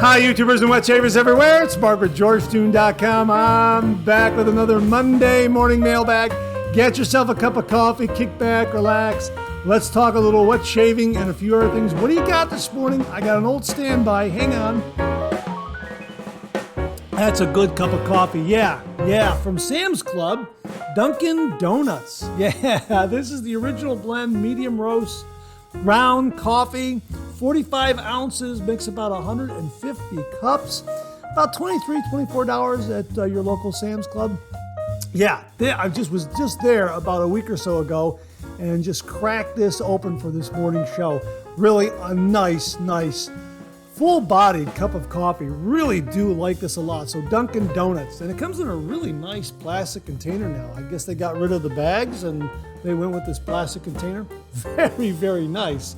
Hi, YouTubers and wet shavers everywhere. It's BarberGeorgetown.com. I'm back with another Monday morning mailbag. Get yourself a cup of coffee, kick back, relax. Let's talk a little wet shaving and a few other things. What do you got this morning? I got an old standby. Hang on. That's a good cup of coffee. Yeah. From Sam's Club, Dunkin' Donuts. Yeah, this is the original blend, medium roast, ground coffee. 45 ounces, makes about 150 cups, about $23, $24 at your local Sam's Club. Yeah, I was just there about a week or so ago and just cracked this open for this morning show. Really a nice, full-bodied cup of coffee. Really do like this a lot. So Dunkin' Donuts, and it comes in a really nice plastic container now. I guess they got rid of the bags and they went with this plastic container. Very, very nice.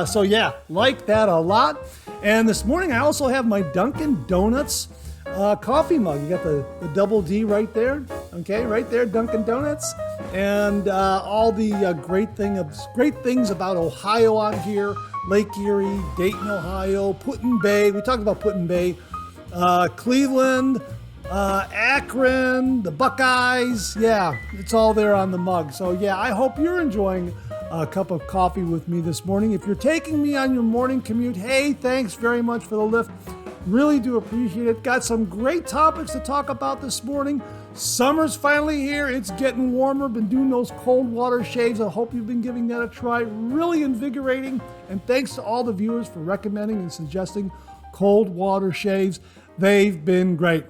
So yeah, like that a lot. And this morning I also have my Dunkin' Donuts coffee mug. You got the double D right there. Okay, right there, Dunkin' Donuts. And all the great things about Ohio on here. Lake Erie, Dayton, Ohio, Put-in-Bay. We talked about Put-in-Bay. Cleveland, Akron, the Buckeyes. Yeah, it's all there on the mug. So yeah, I hope you're enjoying a cup of coffee with me this morning. If you're taking me on your morning commute, hey, thanks very much for the lift. Really do appreciate it. Got some great topics to talk about this morning. Summer's finally here. It's getting warmer. Been doing those cold water shaves. I hope you've been giving that a try. Really invigorating. And thanks to all the viewers for recommending and suggesting cold water shaves. They've been great.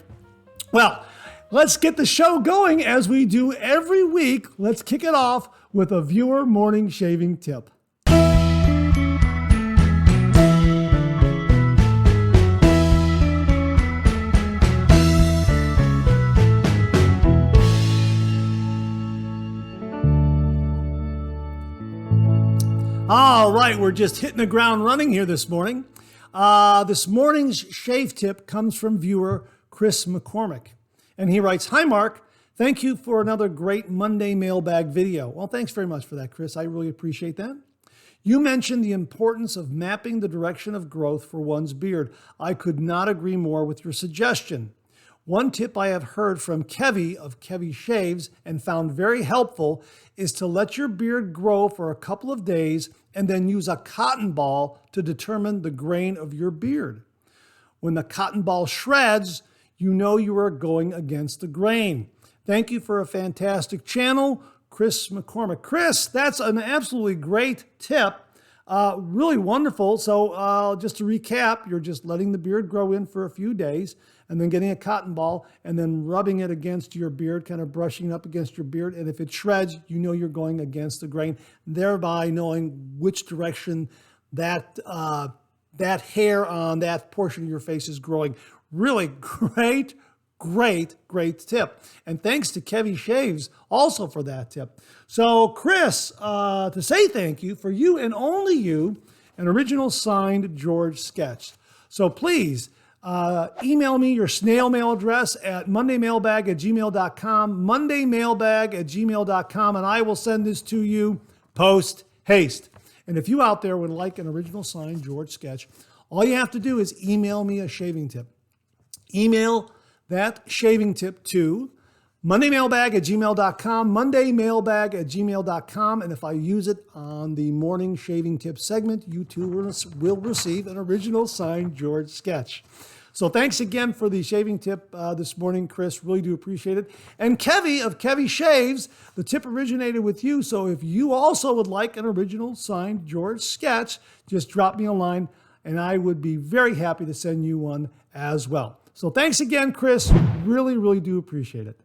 Well, let's get the show going as we do every week. Let's kick it off with a viewer morning shaving tip. All right, we're just hitting the ground running here this morning. This morning's shave tip comes from viewer Chris McCormick. And he writes, "Hi, Mark. Thank you for another great Monday mailbag video." Well, thanks very much for that, Chris. I really appreciate that. You mentioned the importance of mapping the direction of growth for one's beard. I could not agree more with your suggestion. One tip I have heard from Kevy of Kevy Shaves and found very helpful is to let your beard grow for a couple of days and then use a cotton ball to determine the grain of your beard. When the cotton ball shreds, you know you are going against the grain. Thank you for a fantastic channel, Chris McCormick. Chris, that's an absolutely great tip. Really wonderful. So just to recap, you're just letting the beard grow in for a few days and then getting a cotton ball and then rubbing it against your beard, kind of brushing up against your beard. And if it shreds, you know you're going against the grain, thereby knowing which direction that hair on that portion of your face is growing. Really great tip. And thanks to Kevy Shaves also for that tip. So Chris, to say thank you, for you and only you, an original signed George sketch. So please email me your snail mail address at mondaymailbag@gmail.com, mondaymailbag@gmail.com, and I will send this to you post haste. And if you out there would like an original signed George sketch, all you have to do is email me a shaving tip. Email that shaving tip to mondaymailbag@gmail.com, mondaymailbag@gmail.com. And if I use it on the morning shaving tip segment, you too will receive an original signed George sketch. So thanks again for the shaving tip this morning, Chris. Really do appreciate it. And Kevy of Kevy Shaves, the tip originated with you. So if you also would like an original signed George sketch, just drop me a line and I would be very happy to send you one as well. So thanks again, Chris. Really do appreciate it.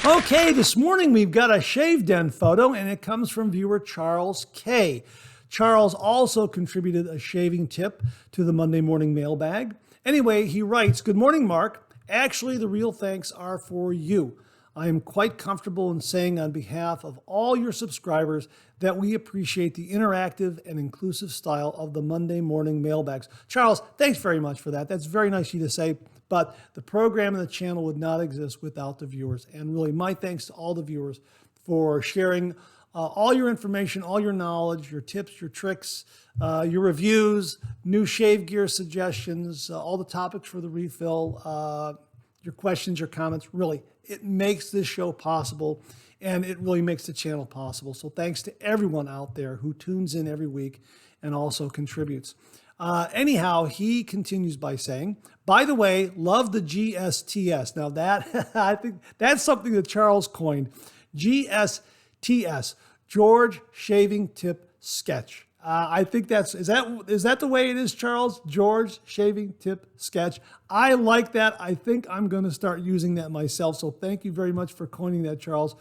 Okay, this morning we've got a shave den photo, and it comes from viewer Charles K. Charles also contributed a shaving tip to the Monday morning mailbag. Anyway, he writes, "Good morning, Mark. Actually, the real thanks are for you. I am quite comfortable in saying on behalf of all your subscribers that we appreciate the interactive and inclusive style of the Monday morning mailbags." Charles, thanks very much for that. That's very nice of you to say, but the program and the channel would not exist without the viewers. And really, my thanks to all the viewers for sharing all your information, all your knowledge, your tips, your tricks, your reviews, new shave gear suggestions, all the topics for the refill, your questions, your comments. Really, it makes this show possible, and it really makes the channel possible. So thanks to everyone out there who tunes in every week and also contributes. Anyhow, he continues by saying, by the way, love the GSTS. Now that, I think that's something that Charles coined. GSTS, George Shaving Tip Sketch. I think is that the way it is, Charles? George Shaving Tip Sketch. I like that. I think I'm going to start using that myself. So thank you very much for coining that, Charles.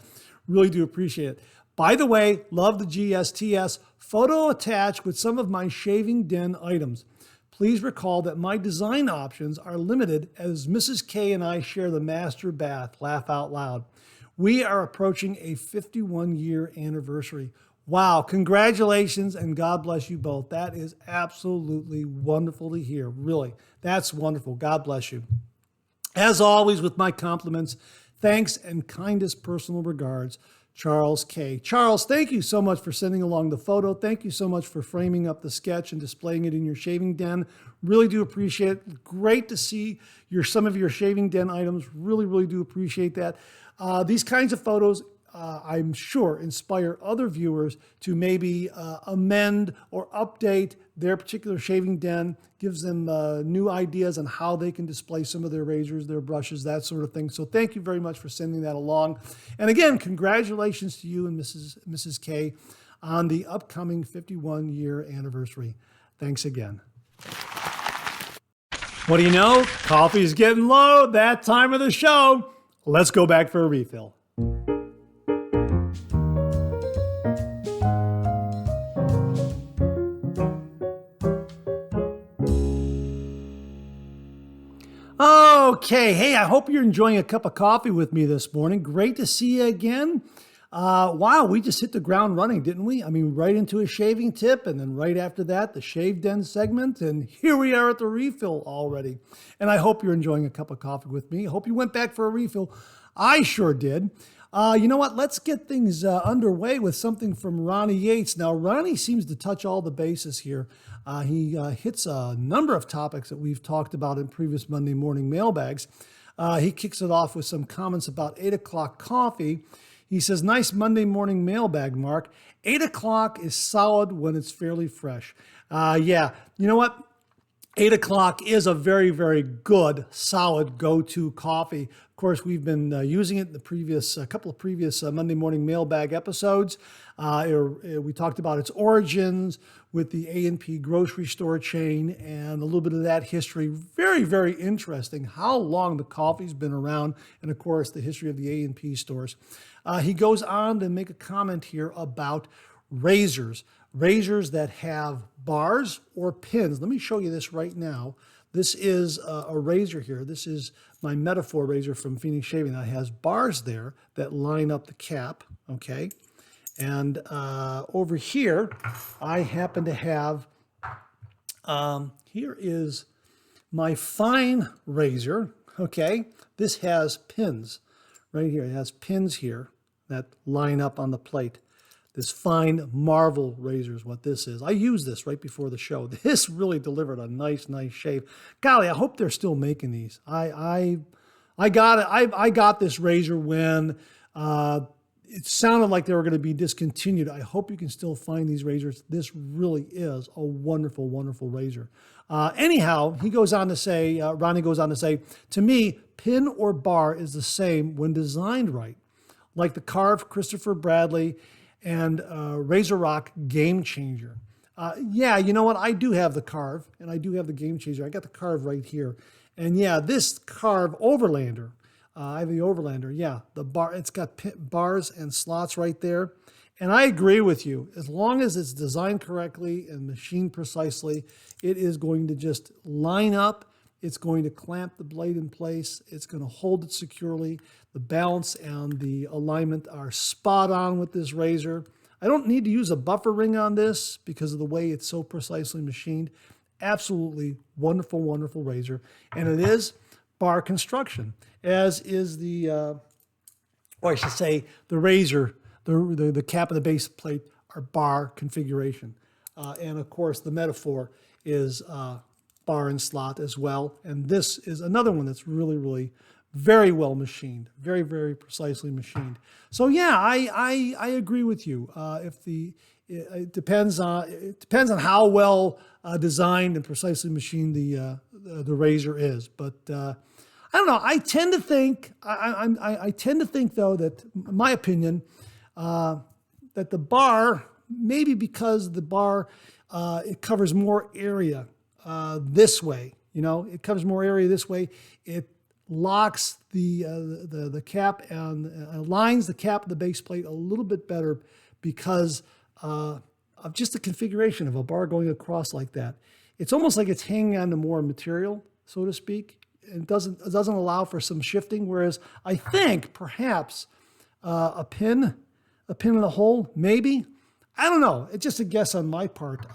Really do appreciate it. By the way, love the GSTS. Photo attached with some of my shaving den items. Please recall that my design options are limited as Mrs. K and I share the master bath. Laugh out loud. We are approaching a 51-year anniversary. Wow, congratulations and God bless you both. That is absolutely wonderful to hear. Really, that's wonderful. God bless you. As always, with my compliments, thanks and kindest personal regards, Charles K. Charles, thank you so much for sending along the photo. Thank you so much for framing up the sketch and displaying it in your shaving den. Really do appreciate it. Great to see some of your shaving den items. Really, really do appreciate that. These kinds of photos, I'm sure, inspire other viewers to maybe amend or update their particular shaving den, gives them new ideas on how they can display some of their razors, their brushes, that sort of thing. So thank you very much for sending that along. And again, congratulations to you and Mrs. K on the upcoming 51-year anniversary. Thanks again. What do you know? Coffee's getting low. That time of the show. Let's go back for a refill. Okay, hey, I hope you're enjoying a cup of coffee with me this morning. Great to see you again. Wow, we just hit the ground running, didn't we? I mean, right into a shaving tip, and then right after that, the Shave Den segment, and here we are at the refill already. And I hope you're enjoying a cup of coffee with me. I hope you went back for a refill. I sure did. You know what? Let's get things underway with something from Ronnie Yates. Now, Ronnie seems to touch all the bases here. He hits a number of topics that we've talked about in previous Monday morning mailbags. He kicks it off with some comments about 8 o'clock coffee. He says, nice Monday morning mailbag, Mark. 8 o'clock is solid when it's fairly fresh. Yeah, you know what? 8 o'clock is a very, very good, solid go-to coffee. Of course, we've been using it in the couple of previous Monday morning mailbag episodes. We talked about its origins with the A&P grocery store chain and a little bit of that history. Very, very interesting how long the coffee's been around, and of course, the history of the A&P stores. He goes on to make a comment here about razors that have bars or pins. Let me show you this right now. This is a razor here. This is my Metaphor razor from Phoenix Shaving that has bars there that line up the cap, okay? And over here, I happen to have, here is my fine razor, okay? This has pins right here. It has pins here that line up on the plate. This fine Marvel razor is what this is. I used this right before the show. This really delivered a nice shave. Golly, I hope they're still making these. I got this razor when it sounded like they were going to be discontinued. I hope you can still find these razors. This really is a wonderful, wonderful razor. Anyhow, he goes on to say, Ronnie goes on to say, to me, pin or bar is the same when designed right. Like the carved Christopher Bradley and Razor Rock Game Changer. Yeah, you know what? I do have the carve, and I do have the Game Changer. I got the carve right here. And yeah, this carve Overlander, I have the Overlander. Yeah, the bar, it's got bars and slots right there. And I agree with you. As long as it's designed correctly and machined precisely, it is going to just line up. It's going to clamp the blade in place. It's going to hold it securely. The balance and the alignment are spot on with this razor. I don't need to use a buffer ring on this because of the way it's so precisely machined. Absolutely wonderful, wonderful razor. And it is bar construction, as is the, or I should say, the razor the cap and the base plate are bar configuration. And of course, the metaphor is bar and slot as well. And this is another one that's really, really very well machined, very, very precisely machined. So yeah, I agree with you. It depends on how well designed and precisely machined the razor is. But I don't know. I tend to think though that, in my opinion, that the bar, maybe because the bar it covers more area this way. It covers more area this way. It locks the cap and aligns the cap of the base plate a little bit better because of just the configuration of a bar going across like that. It's almost like it's hanging on to more material, so to speak. It doesn't allow for some shifting. Whereas I think perhaps a pin in a hole, maybe. I don't know. It's just a guess on my part.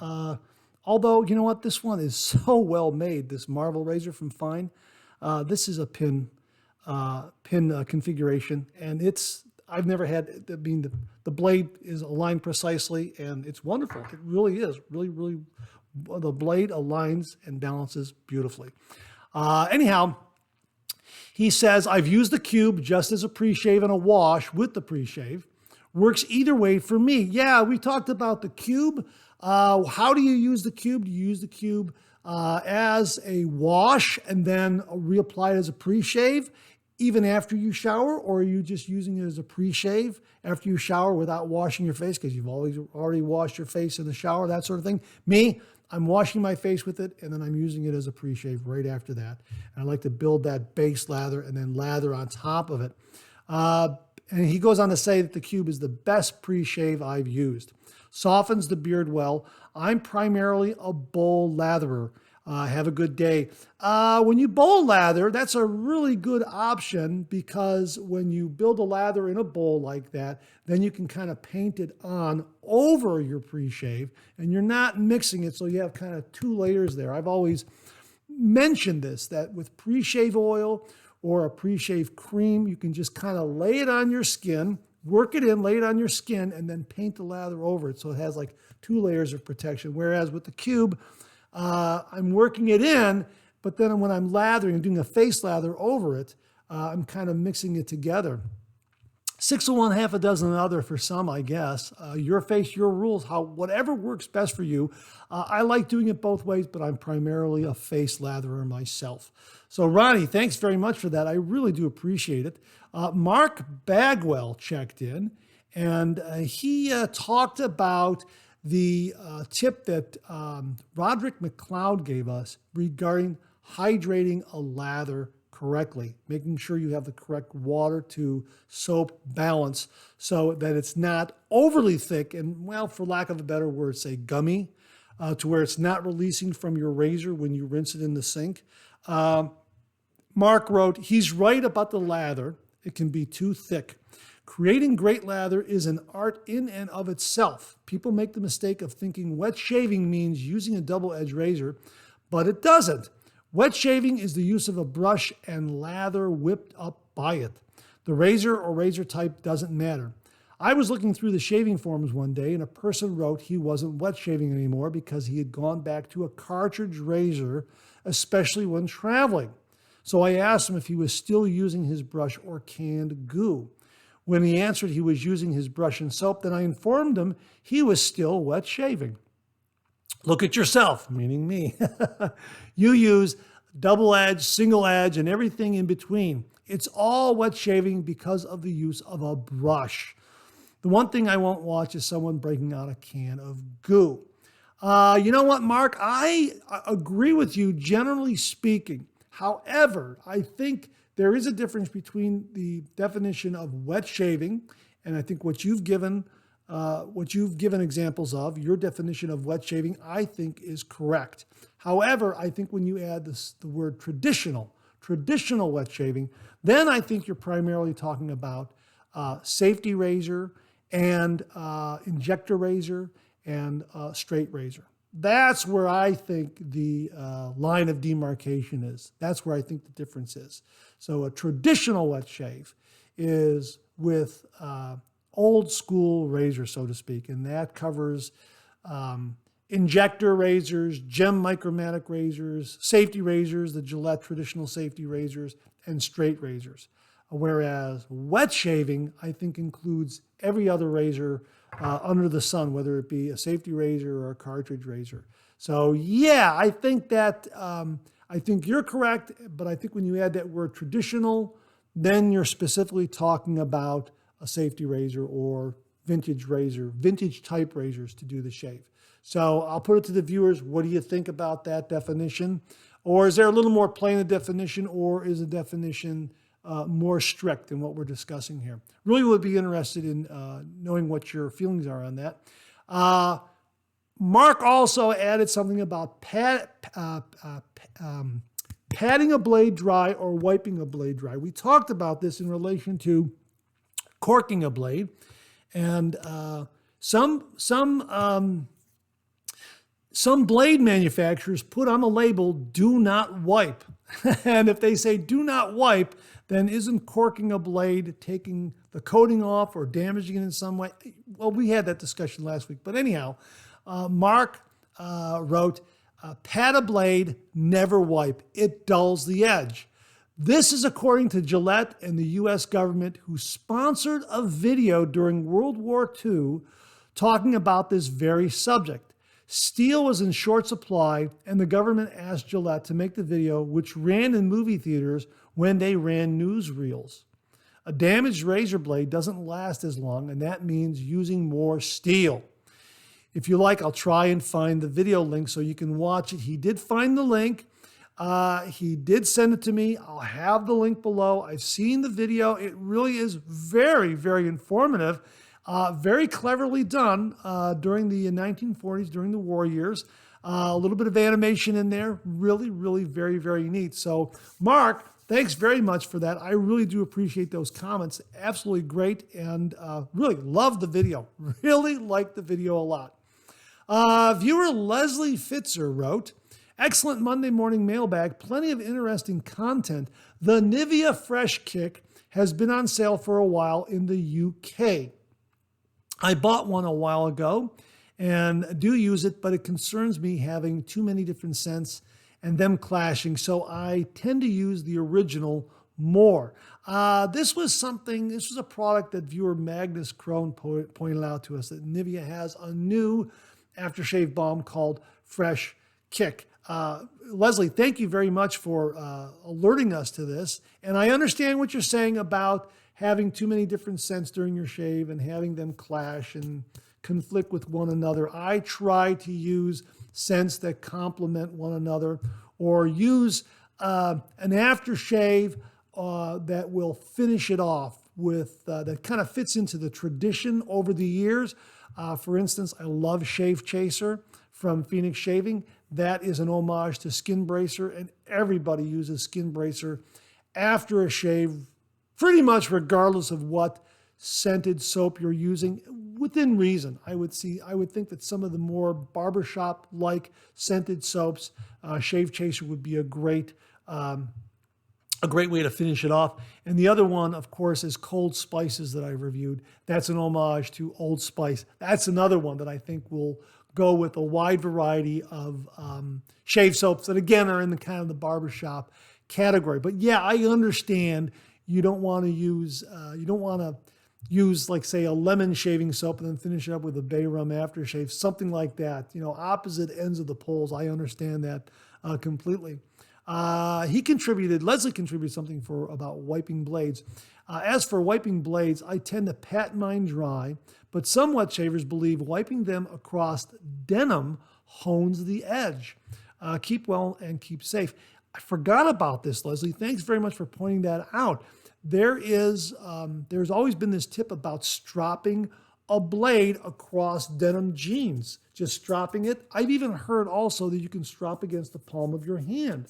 Although, you know what? This one is so well made, this Marvel razor from Fine. This is a pin configuration, and I've never had, the blade is aligned precisely, and it's wonderful. It really is. Really, really, the blade aligns and balances beautifully. Anyhow, he says, I've used the cube just as a pre-shave and a wash with the pre-shave. Works either way for me. Yeah, we talked about the cube. How do you use the cube? Do you use the cube as a wash and then reapply it as a pre-shave even after you shower, or are you just using it as a pre-shave after you shower without washing your face because you've already washed your face in the shower, that sort of thing? Me, I'm washing my face with it, and then I'm using it as a pre-shave right after that. And I like to build that base lather and then lather on top of it. And he goes on to say that the cube is the best pre-shave I've used. Softens the beard well. I'm primarily a bowl latherer. Have a good day. When you bowl lather, that's a really good option because when you build a lather in a bowl like that, then you can kind of paint it on over your pre-shave and you're not mixing it, so you have kind of two layers there. I've always mentioned this, that with pre-shave oil or a pre-shave cream, you can just kind of lay it on your skin, work it in, lay it on your skin, and then paint the lather over it so it has like two layers of protection. Whereas with the cube, I'm working it in, but then when I'm lathering and doing a face lather over it, I'm kind of mixing it together. 6 of one, half a dozen other for some, I guess. Your face, your rules, whatever works best for you. I like doing it both ways, but I'm primarily a face latherer myself. So Ronnie, thanks very much for that. I really do appreciate it. Mark Bagwell checked in, and he talked about the tip that Roderick McLeod gave us regarding hydrating a lather correctly, making sure you have the correct water to soap balance so that it's not overly thick and, well, for lack of a better word, say gummy, to where it's not releasing from your razor when you rinse it in the sink. Mark wrote, he's right about the lather. It can be too thick. Creating great lather is an art in and of itself. People make the mistake of thinking wet shaving means using a double-edged razor, but it doesn't. Wet shaving is the use of a brush and lather whipped up by it. The razor or razor type doesn't matter. I was looking through the shaving forums one day, and a person wrote he wasn't wet shaving anymore because he had gone back to a cartridge razor, especially when traveling. So I asked him if he was still using his brush or canned goo. When he answered he was using his brush and soap, then I informed him he was still wet shaving. Look at yourself, meaning me. You use double edge, single edge, and everything in between. It's all wet shaving because of the use of a brush. The one thing I won't watch is someone breaking out a can of goo. You know what, Mark? I agree with you, generally speaking. However, I think there is a difference between the definition of wet shaving, and I think what you've given examples of, your definition of wet shaving, I think is correct. However, I think when you add the word traditional wet shaving, then I think you're primarily talking about safety razor and injector razor and straight razor. That's where I think the line of demarcation is. That's where I think the difference is. So a traditional wet shave is with old school razor, so to speak. And that covers injector razors, gem micromatic razors, safety razors, the Gillette traditional safety razors, and straight razors. Whereas wet shaving, I think, includes every other razor under the sun, whether it be a safety razor or a cartridge razor. So yeah, I think that, I think you're correct, but I think when you add that word traditional, then you're specifically talking about a safety razor or vintage razor, vintage type razors to do the shave. So I'll put it to the viewers. What do you think about that definition? Or is there a little more plain a definition, or is the definition more strict than what we're discussing here? Really would be interested in knowing what your feelings are on that. Mark also added something about patting a blade dry or wiping a blade dry. We talked about this in relation to corking a blade, and some blade manufacturers put on the label, "Do not wipe." And if they say "do not wipe," then isn't corking a blade taking the coating off or damaging it in some way? Well, we had that discussion last week. But anyhow, Mark wrote, "Pat a blade, never wipe. It dulls the edge." This is according to Gillette and the U.S. government, who sponsored a video during World War II talking about this very subject. Steel was in short supply, and the government asked Gillette to make the video, which ran in movie theaters when they ran newsreels. A damaged razor blade doesn't last as long, and that means using more steel. If you like, I'll try and find the video link so you can watch it. He did find the link. He did send it to me. I'll have the link below. I've seen the video. It really is very, very informative. Very cleverly done during the 1940s, during the war years. A little bit of animation in there. Really, really very, very neat. So, Mark, thanks very much for that. I really do appreciate those comments. Absolutely great, and really love the video. Really like the video a lot. Viewer Leslie Fitzer wrote, "Excellent Monday morning mailbag. Plenty of interesting content. The Nivea Fresh Kick has been on sale for a while in the UK. I bought one a while ago and do use it, but it concerns me having too many different scents and them clashing, so I tend to use the original more." This was a product that viewer Magnus Crone pointed out to us, that Nivea has a new aftershave balm called Fresh Kick. Leslie, thank you very much for alerting us to this. And I understand what you're saying about having too many different scents during your shave and having them clash and conflict with one another. I try to use scents that complement one another, or use an aftershave that will finish it off with, that kind of fits into the tradition over the years. For instance, I love Shave Chaser from Phoenix Shaving. That is an homage to Skin Bracer, and everybody uses Skin Bracer after a shave, pretty much regardless of what scented soap you're using, within reason. I would think that some of the more barbershop-like scented soaps, Shave Chaser would be a great way to finish it off. And the other one, of course, is Cold Spices that I reviewed. That's an homage to Old Spice. That's another one that I think will go with a wide variety of shave soaps that, again, are in the kind of the barbershop category. But yeah, I understand you don't want to use, like, say, a lemon shaving soap and then finish it up with a bay rum aftershave, something like that. You know, opposite ends of the poles. I understand that completely. Leslie contributed something about wiping blades. As for wiping blades, I tend to pat mine dry, but some wet shavers believe wiping them across denim hones the edge. Keep well and keep safe. I forgot about this, Leslie. Thanks very much for pointing that out. There's always been this tip about stropping a blade across denim jeans, just stropping it. I've even heard also that you can strop against the palm of your hand,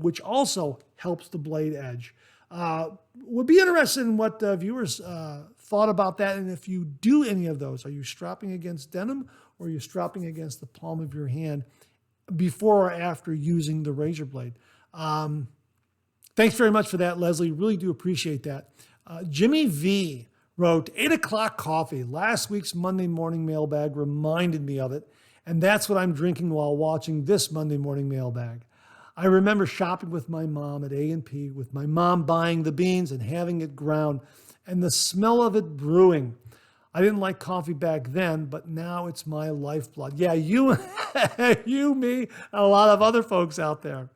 which also helps the blade edge. Would be interested in what viewers thought about that, and if you do any of those. Are you stropping against denim, or are you stropping against the palm of your hand before or after using the razor blade? Thanks very much for that, Leslie. Really do appreciate that. Jimmy V wrote, 8 o'clock coffee. Last week's Monday morning mailbag reminded me of it, and that's what I'm drinking while watching this Monday morning mailbag. I remember shopping with my mom at A&P, with my mom buying the beans and having it ground, and the smell of it brewing. I didn't like coffee back then, but now it's my lifeblood. Yeah, you, you, me, and a lot of other folks out there.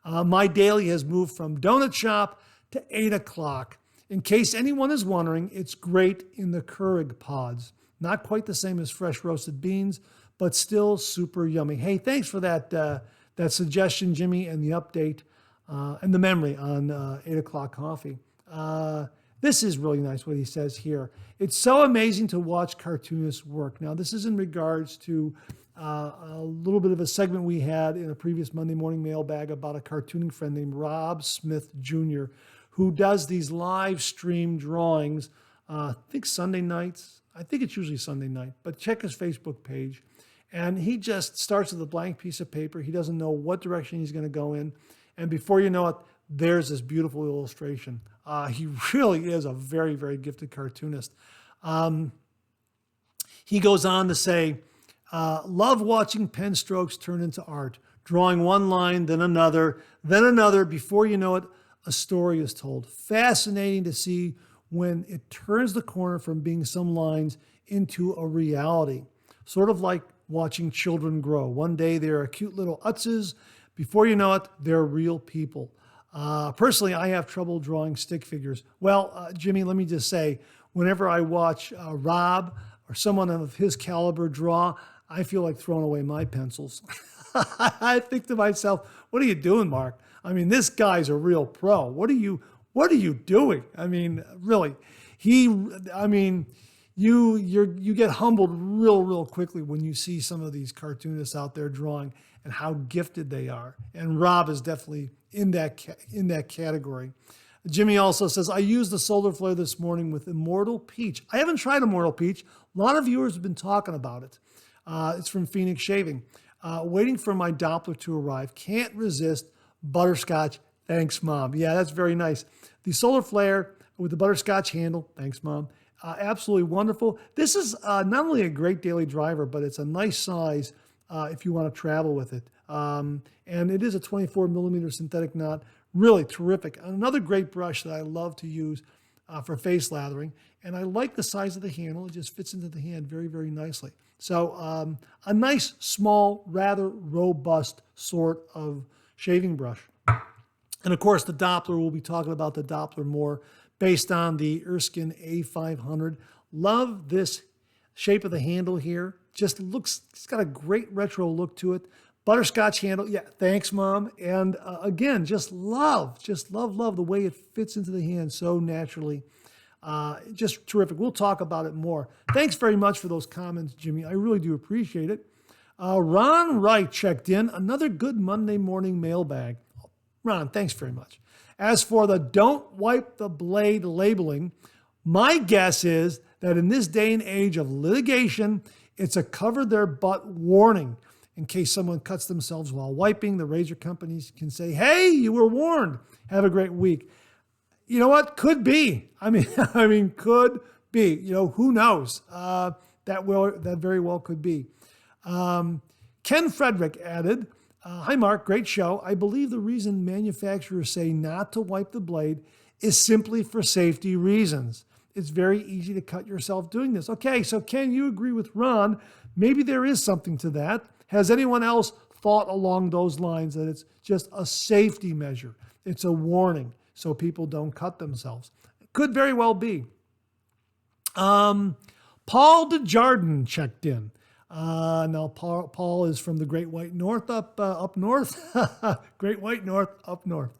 My daily has moved from donut shop to 8 o'clock. In case anyone is wondering, it's great in the Keurig pods. Not quite the same as fresh roasted beans, but still super yummy. Hey, thanks for that suggestion, Jimmy, and the update and the memory on 8 o'clock coffee. This is really nice what he says here. It's so amazing to watch cartoonists work. Now, this is in regards to a little bit of a segment we had in a previous Monday morning mailbag about a cartooning friend named Rob Smith Jr., who does these live stream drawings, I think Sunday nights. I think it's usually Sunday night, but check his Facebook page. And he just starts with a blank piece of paper. He doesn't know what direction he's going to go in. And before you know it, there's this beautiful illustration. He really is a very, very gifted cartoonist. He goes on to say, love watching pen strokes turn into art, drawing one line, then another. Before you know it, a story is told. Fascinating to see when it turns the corner from being some lines into a reality. Sort of like watching children grow. One day they're cute little utzes. Before you know it, they're real people. Personally, I have trouble drawing stick figures. Well, Jimmy, let me just say, whenever I watch Rob or someone of his caliber draw, I feel like throwing away my pencils. I think to myself, what are you doing, Mark? I mean, this guy's a real pro. What are you doing? I mean, really, you get humbled real quickly when you see some of these cartoonists out there drawing and how gifted they are. And Rob is definitely in that category. Jimmy also says, I used the solar flare this morning with Immortal Peach. I haven't tried Immortal Peach. A lot of viewers have been talking about it. It's from Phoenix Shaving. Waiting for my Doppler to arrive. Can't resist butterscotch. Thanks, Mom. Yeah, that's very nice. The solar flare with the butterscotch handle. Thanks, Mom. Absolutely wonderful. This is not only a great daily driver, but it's a nice size if you want to travel with it. And it is a 24 millimeter synthetic knot. Really terrific. Another great brush that I love to use for face lathering. And I like the size of the handle. It just fits into the hand very, very nicely. So a nice, small, rather robust sort of shaving brush. And of course, the Doppler, we'll be talking about the Doppler more based on the Erskine A500. Love this shape of the handle here. Just looks, it's got a great retro look to it. Butterscotch handle. Yeah, thanks, Mom. And again, just love the way it fits into the hand so naturally. Just terrific. We'll talk about it more. Thanks very much for those comments, Jimmy. I really do appreciate it. Ron Wright checked in. Another good Monday morning mailbag. Ron, thanks very much. As for the don't wipe the blade labeling, my guess is that in this day and age of litigation, it's a cover their butt warning. In case someone cuts themselves while wiping, the razor companies can say, hey, you were warned. Have a great week. You know what? Could be. I mean, could be. You know, who knows? That very well could be. Ken Frederick added, hi, Mark, great show. I believe the reason manufacturers say not to wipe the blade is simply for safety reasons. It's very easy to cut yourself doing this. Okay, so Ken, you agree with Ron. Maybe there is something to that. Has anyone else thought along those lines that it's just a safety measure? It's a warning so people don't cut themselves. It could very well be. Paul DeJardin checked in. Now, Paul is from the Great White North up north. Great White North up north.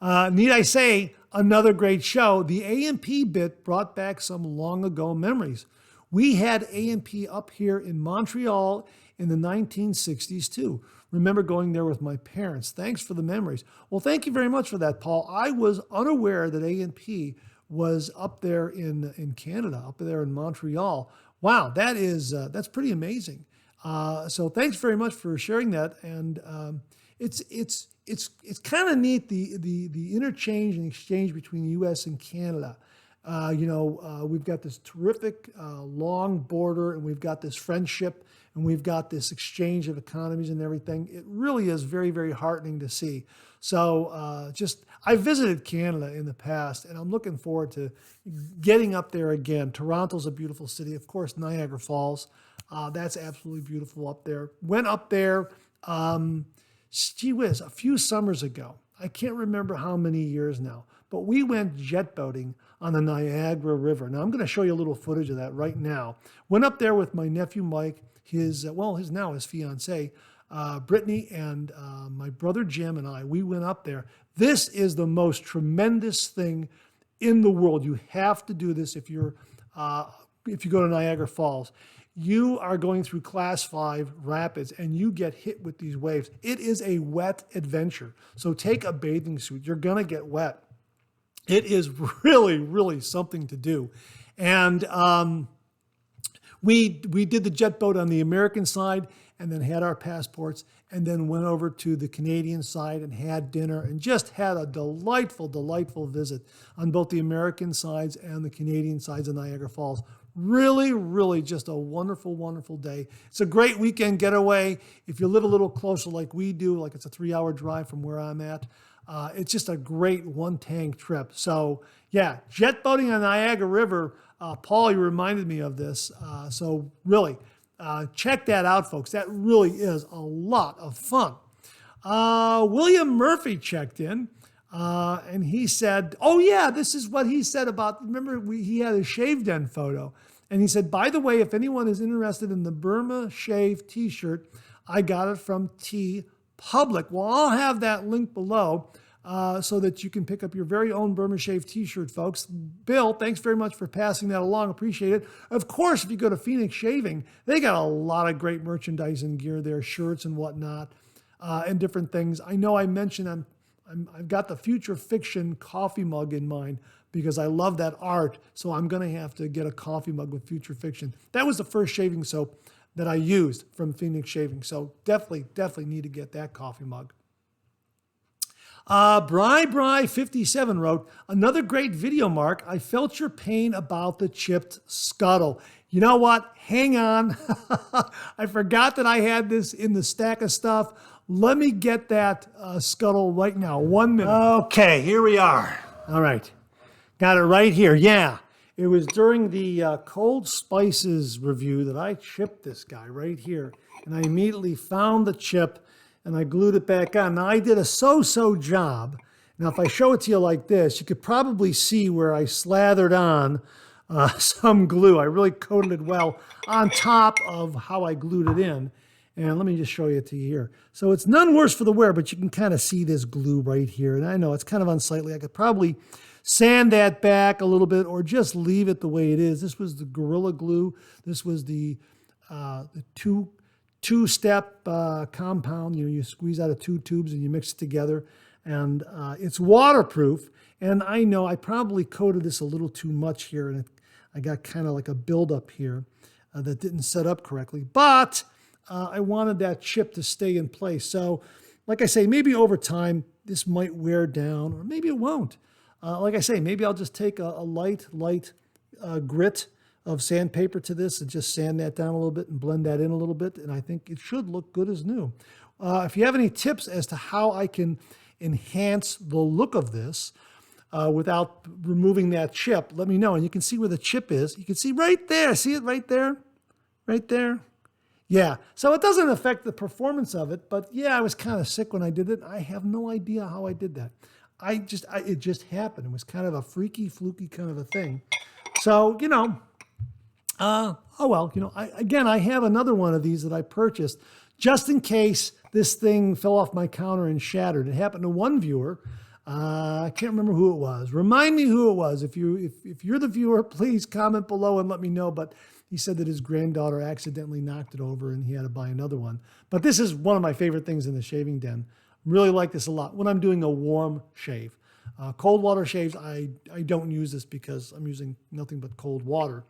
Need I say, another great show. The A&P bit brought back some long ago memories. We had A&P up here in Montreal in the 1960s too. Remember going there with my parents. Thanks for the memories. Well, thank you very much for that, Paul. I was unaware that A&P was up there in Canada, up there in Montreal. Wow, that's pretty amazing. So thanks very much for sharing that. And it's kind of neat, the interchange and exchange between the U.S. and Canada. We've got this terrific long border, and we've got this friendship, and we've got this exchange of economies and everything. It really is very, very heartening to see. So I visited Canada in the past, and I'm looking forward to getting up there again. Toronto's a beautiful city. Of course, Niagara Falls. That's absolutely beautiful up there. Went up there, gee whiz, a few summers ago. I can't remember how many years now, but we went jet boating on the Niagara River. Now, I'm going to show you a little footage of that right now. Went up there with my nephew Mike, his fiancée, Brittany, and my brother Jim and I. We went up there. This is the most tremendous thing in the world. You have to do this if you go to Niagara Falls. You are going through Class 5 rapids and you get hit with these waves. It is a wet adventure. So take a bathing suit. You're going to get wet. It is really, really something to do. And we did the jet boat on the American side and then had our passports and then went over to the Canadian side and had dinner and just had a delightful, delightful visit on both the American sides and the Canadian sides of Niagara Falls. Really, really just a wonderful, wonderful day. It's a great weekend getaway. If you live a little closer like we do, like it's a 3-hour drive from where I'm at, it's just a great one-tank trip. So, yeah, jet boating on Niagara River. Paul, you reminded me of this. So, really, check that out, folks. That really is a lot of fun. William Murphy checked in. And he said, oh, yeah, this is what he said about, remember, he had a shave den photo. And he said, by the way, if anyone is interested in the Burma Shave t-shirt, I got it from T Public. Well, I'll have that link below so that you can pick up your very own Burma Shave t-shirt, folks. Bill, thanks very much for passing that along. Appreciate it. Of course, if you go to Phoenix Shaving, they got a lot of great merchandise and gear there, shirts and whatnot, and different things. I know I mentioned I've got the Future Fiction coffee mug in mind because I love that art. So I'm going to have to get a coffee mug with Future Fiction. That was the first shaving soap that I used from Phoenix Shaving. So definitely need to get that coffee mug. Bry57 wrote, another great video, Mark. I felt your pain about the chipped scuttle. You know what? Hang on. I forgot that I had this in the stack of stuff. Let me get that scuttle right now. 1 minute. Okay, here we are. All right. Got it right here. Yeah. It was during the Cold Spices review that I chipped this guy right here. And I immediately found the chip and I glued it back on. Now, I did a so-so job. Now, if I show it to you like this, you could probably see where I slathered on some glue. I really coated it well on top of how I glued it in. And let me just show it to you here. So it's none worse for the wear, but you can kind of see this glue right here. And I know it's kind of unsightly. I could probably sand that back a little bit or just leave it the way it is. This was the Gorilla Glue. This was the two-step compound. You squeeze out of 2 tubes and you mix it together. And it's waterproof. And I know I probably coated this a little too much here. And I got kind of like a buildup here that didn't set up correctly. But I wanted that chip to stay in place. So, like I say, maybe over time, this might wear down, or maybe it won't. Like I say, maybe I'll just take a light grit of sandpaper to this and just sand that down a little bit and blend that in a little bit, and I think it should look good as new. If you have any tips as to how I can enhance the look of this without removing that chip, let me know. And you can see where the chip is. You can see right there. See it right there? Right there? Yeah, so it doesn't affect the performance of it, but yeah, I was kind of sick when I did it. I have no idea how I did that. It just happened. It was kind of a freaky, fluky kind of a thing. So, oh well, I have another one of these that I purchased just in case this thing fell off my counter and shattered. It happened to one viewer. I can't remember who it was. Remind me who it was. If you're the viewer, please comment below and let me know. But he said that his granddaughter accidentally knocked it over and he had to buy another one. But this is one of my favorite things in the shaving den. Really like this a lot when I'm doing a warm shave. Cold water shaves, I don't use this because I'm using nothing but cold water,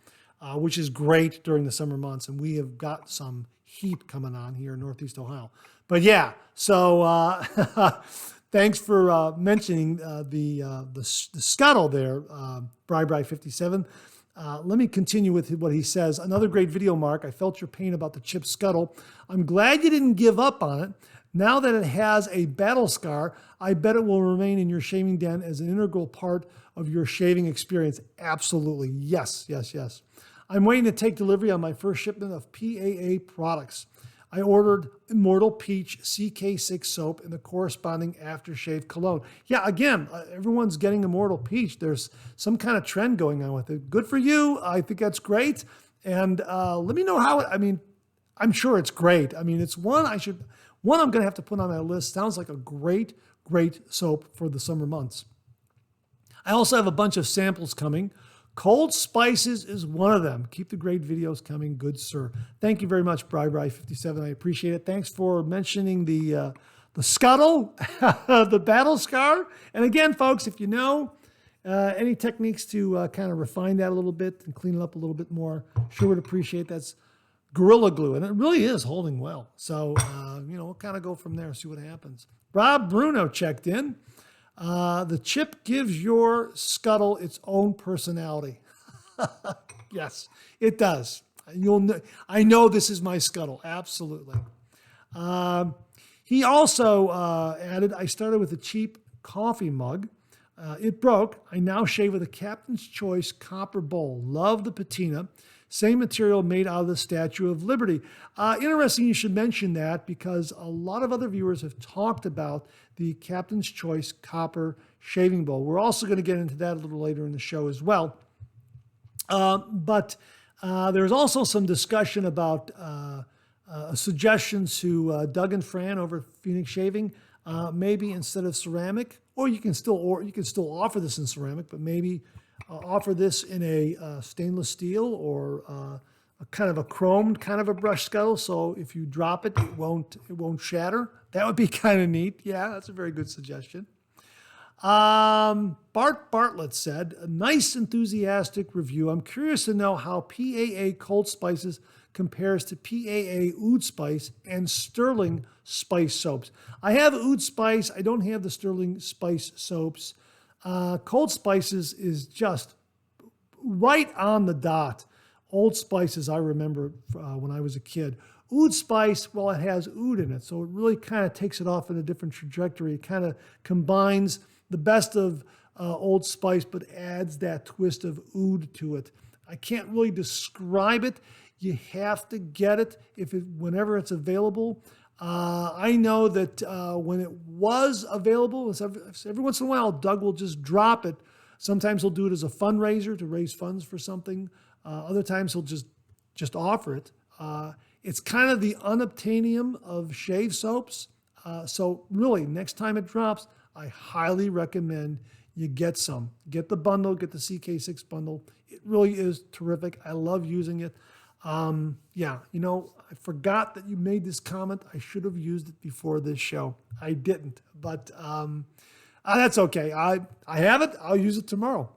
which is great during the summer months. And we have got some heat coming on here in Northeast Ohio. But yeah, so thanks for mentioning the scuttle there, Bri57. Let me continue with what he says. Another great video, Mark. I felt your pain about the chip scuttle. I'm glad you didn't give up on it. Now that it has a battle scar, I bet it will remain in your shaving den as an integral part of your shaving experience. Absolutely. Yes, yes, yes. I'm waiting to take delivery on my first shipment of PAA products. I ordered Immortal Peach CK6 soap and the corresponding aftershave cologne. Yeah, again, everyone's getting Immortal Peach. There's some kind of trend going on with it. Good for you. I think that's great. And let me know how, I'm sure it's great. It's one I'm going to have to put on my list. Sounds like a great, great soap for the summer months. I also have a bunch of samples coming. Cold Spices is one of them. Keep the great videos coming, good sir. Thank you very much, Bri57. I appreciate it. Thanks for mentioning the scuttle, the battle scar. And again, folks, if you know any techniques to kind of refine that a little bit and clean it up a little bit more, sure would appreciate that's Gorilla Glue. And it really is holding well. So, we'll kind of go from there and see what happens. Rob Bruno checked in. The chip gives your scuttle its own personality. Yes, it does. I know this is my scuttle. Absolutely. He also added, I started with a cheap coffee mug. It broke. I now shave with a Captain's Choice copper bowl. Love the patina. Same material made out of the Statue of Liberty. Interesting you should mention that because a lot of other viewers have talked about the Captain's Choice copper shaving bowl. We're also going to get into that a little later in the show as well. But there's also some discussion about suggestions to Doug and Fran over at Phoenix Shaving. Maybe instead of ceramic, or you can still offer this in ceramic, but maybe offer this in a stainless steel or a kind of a chromed kind of a brush scuttle. So if you drop it, it won't shatter. That would be kind of neat. Yeah, that's a very good suggestion. Bart Bartlett said, a nice enthusiastic review. I'm curious to know how PAA Cold Spices compares to PAA Oud Spice and Sterling Spice soaps. I have Oud Spice. I don't have the Sterling Spice soaps. Cold Spices is just right on the dot. Old Spices, I remember when I was a kid. Oud Spice, well, it has oud in it, so it really kind of takes it off in a different trajectory. It kind of combines the best of Old Spice, but adds that twist of oud to it. I can't really describe it. You have to get it whenever it's available. I know that when it was available, every once in a while, Doug will just drop it. Sometimes he'll do it as a fundraiser to raise funds for something. Other times he'll just offer it. It's kind of the unobtainium of shave soaps. So really, next time it drops, I highly recommend you get some. Get the bundle, get the CK6 bundle. It really is terrific. I love using it. I forgot that you made this comment. I should have used it before this show. I didn't, but that's okay. I have it. I'll use it tomorrow.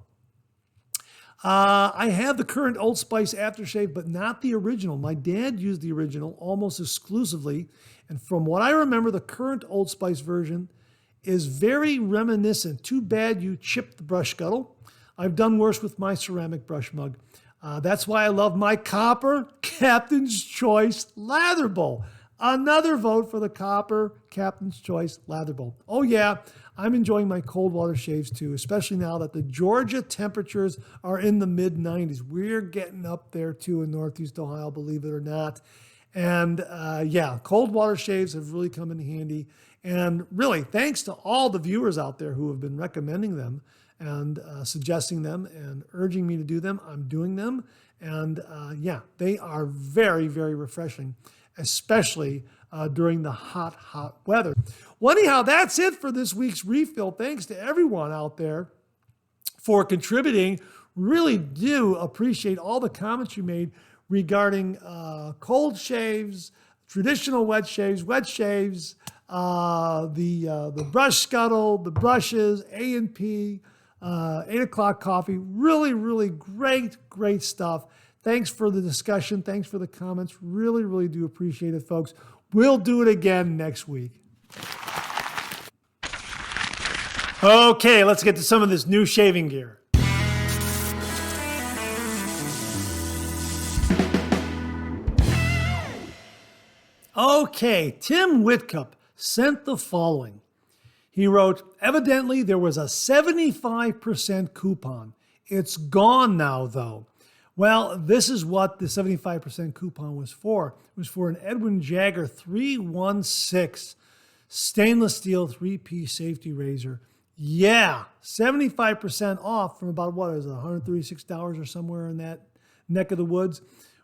I have the current Old Spice aftershave, but not the original. My dad used the original almost exclusively, and from what I remember, the current Old Spice version is very reminiscent. Too bad you chipped the brush scuttle. I've done worse with my ceramic brush mug. That's why I love my copper Captain's Choice lather bowl. Another vote for the copper Captain's Choice lather bowl. Oh yeah, I'm enjoying my cold water shaves too, especially now that the Georgia temperatures are in the mid 90s. We're getting up there too in Northeast Ohio, believe it or not. And cold water shaves have really come in handy. And really, thanks to all the viewers out there who have been recommending them and suggesting them and urging me to do them. I'm doing them. And they are very, very refreshing, especially during the hot, hot weather. Well, anyhow, that's it for this week's refill. Thanks to everyone out there for contributing. Really do appreciate all the comments you made regarding cold shaves, traditional wet shaves, the brush scuttle, the brushes, A&P, 8 o'clock coffee. Really, really great stuff. Thanks for the discussion. Thanks for the comments. Really, really do appreciate it, folks. We'll do it again next week. Okay, let's get to some of this new shaving gear. Okay, Tim Whitcup sent the following. He wrote, evidently there was a 75% coupon. It's gone now, though. Well, this is what the 75% coupon was for. It was for an Edwin Jagger 316 stainless steel 3-piece safety razor. Yeah, 75% off from about, what is it, $136 or somewhere in that neck of the woods,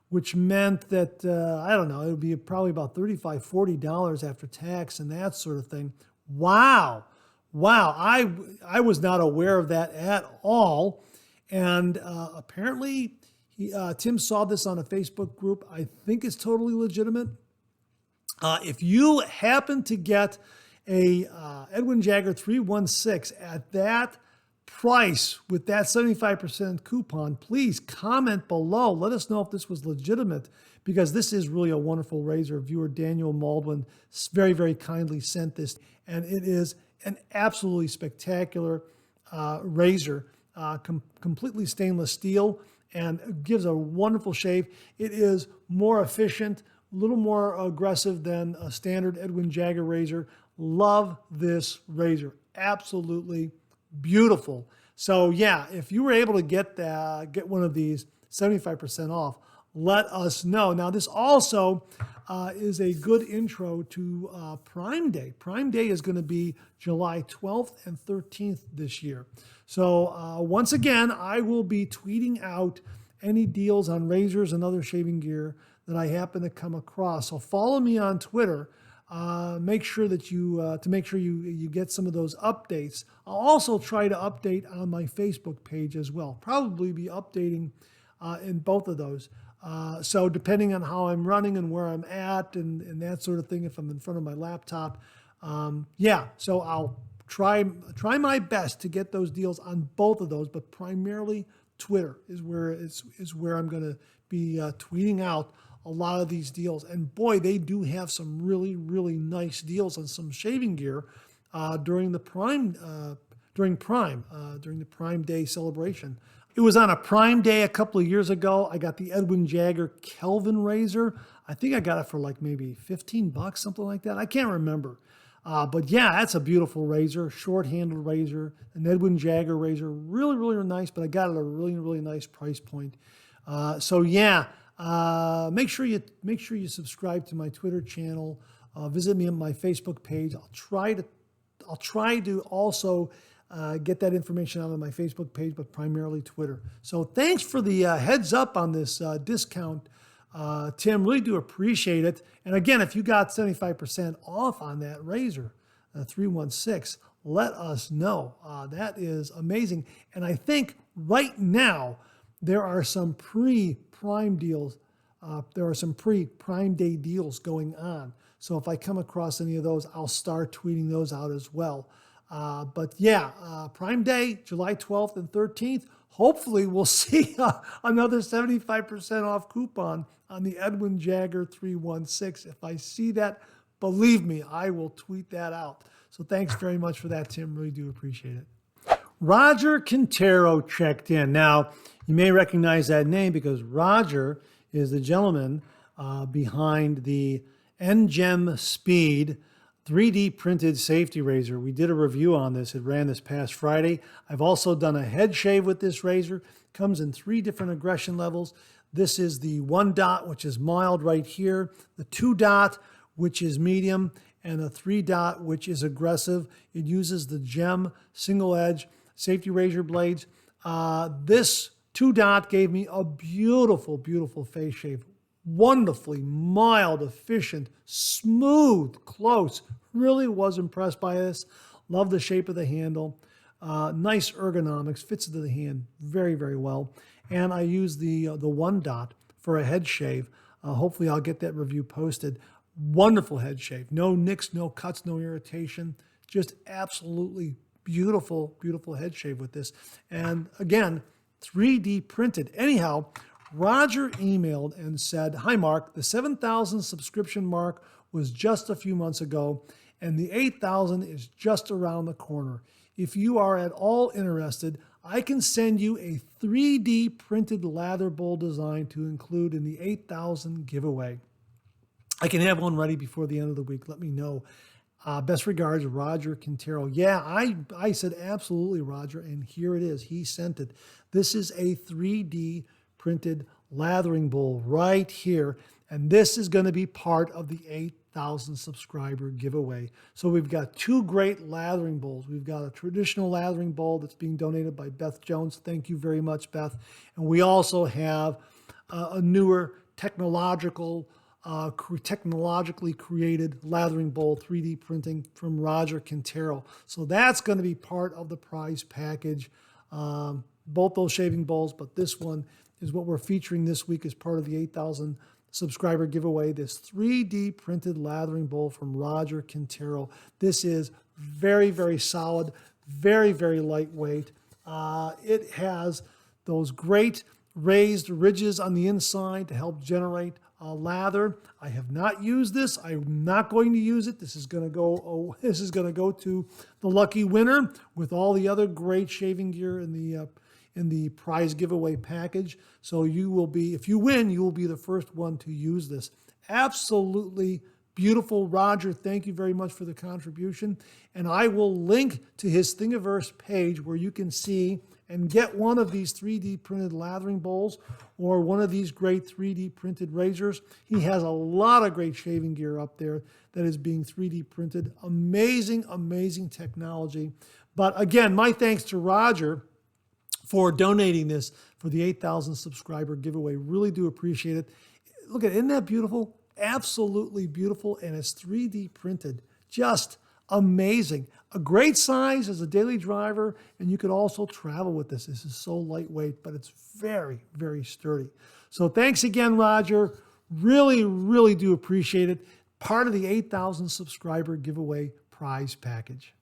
which meant that, I don't know, it would be probably about $35, $40 after tax and that sort of thing. Wow. I was not aware of that at all. And apparently, Tim saw this on a Facebook group. I think it's totally legitimate. If you happen to get a Edwin Jagger 316 at that price with that 75% coupon, please comment below. Let us know if this was legitimate, because this is really a wonderful razor. Viewer Daniel Maldwin very, very kindly sent this, and it is an absolutely spectacular razor, completely stainless steel, and gives a wonderful shave. It is more efficient, a little more aggressive than a standard Edwin Jagger razor. Love this razor. Absolutely beautiful. So yeah, if you were able to get one of these 75% off, let us know. Now this also is a good intro to Prime Day. Prime Day is going to be July 12th and 13th this year. So once again, I will be tweeting out any deals on razors and other shaving gear that I happen to come across. So follow me on Twitter. Make sure that you get some of those updates. I'll also try to update on my Facebook page as well. Probably be updating in both of those. So depending on how I'm running and where I'm at and that sort of thing, if I'm in front of my laptop, so I'll try my best to get those deals on both of those, but primarily Twitter is where I'm going to be tweeting out a lot of these deals. And boy, they do have some really, really nice deals on some shaving gear during the Prime Day celebration. It was on a Prime Day a couple of years ago. I got the Edwin Jagger Kelvin razor. I think I got it for like maybe $15, something like that. I can't remember. But yeah, that's a beautiful razor, short-handled razor, an Edwin Jagger razor. Really, really nice, but I got it at a really, really nice price point. Make sure you subscribe to my Twitter channel. Visit me on my Facebook page. I'll try to also get that information out on my Facebook page, but primarily Twitter. So thanks for the heads up on this discount, Tim. Really do appreciate it. And again, if you got 75% off on that razor, 316, let us know. That is amazing. And I think right now there are some pre-Prime deals. There are some pre-Prime Day deals going on. So if I come across any of those, I'll start tweeting those out as well. Prime Day, July 12th and 13th. Hopefully we'll see another 75% off coupon on the Edwin Jagger 316. If I see that, believe me, I will tweet that out. So thanks very much for that, Tim. Really do appreciate it. Roger Quintero checked in. Now, you may recognize that name because Roger is the gentleman behind the NGEM Speed 3D printed safety razor. We did a review on this. It ran this past Friday. I've also done a head shave with this razor. Comes in 3 different aggression levels. This is the 1 dot, which is mild right here, the 2 dot, which is medium, and a 3 dot, which is aggressive. It uses the GEM single edge safety razor blades. This 2 dot gave me a beautiful, beautiful face shave. Wonderfully mild, efficient, smooth, close. Really was impressed by this. Love the shape of the handle. Nice ergonomics, fits into the hand very, very well. And I use the 1 dot for a head shave. Hopefully I'll get that review posted. Wonderful head shave. No nicks, no cuts, no irritation. Just absolutely beautiful, beautiful head shave with this. And again, 3D printed. Anyhow, Roger emailed and said, "Hi, Mark. The 7,000 subscription mark was just a few months ago, and the 8,000 is just around the corner. if you are at all interested, I can send you a 3D printed lather bowl design to include in the 8,000 giveaway. I can have one ready before the end of the week. Let me know. Best regards, Roger Quintero. Yeah, I said absolutely, Roger, and here it is. He sent it. This is a 3D printed lathering bowl right here, and this is going to be part of the 8,000 subscriber giveaway. So we've got two great lathering bowls. We've got a traditional lathering bowl that's being donated by Beth Jones. Thank you very much, Beth. And we also have a newer technologically created lathering bowl, 3D printing from Roger Quintero. So that's going to be part of the prize package. Both those shaving bowls, but this one is what we're featuring this week as part of the 8,000 subscriber giveaway, this 3D printed lathering bowl from Roger Quintero. This is very, very solid, very, very lightweight. It has those great raised ridges on the inside to help generate lather. I have not used this. I'm not going to use it. This is going to go. This is going to go to the lucky winner with all the other great shaving gear in the prize giveaway package. So you will be, if you win, you will be the first one to use this. Absolutely beautiful. Roger, thank you very much for the contribution. And I will link to his Thingiverse page where you can see and get one of these 3D printed lathering bowls or one of these great 3D printed razors. He has a lot of great shaving gear up there that is being 3D printed. Amazing, amazing technology. But again, my thanks to Roger for donating this for the 8,000 subscriber giveaway. Really do appreciate it. Look at it. Isn't that beautiful? Absolutely beautiful. And it's 3D printed. Just amazing. A great size as a daily driver, and you could also travel with this. This is so lightweight, but it's very, very sturdy. So thanks again, Roger. Really, really do appreciate it. Part of the 8,000 subscriber giveaway prize package.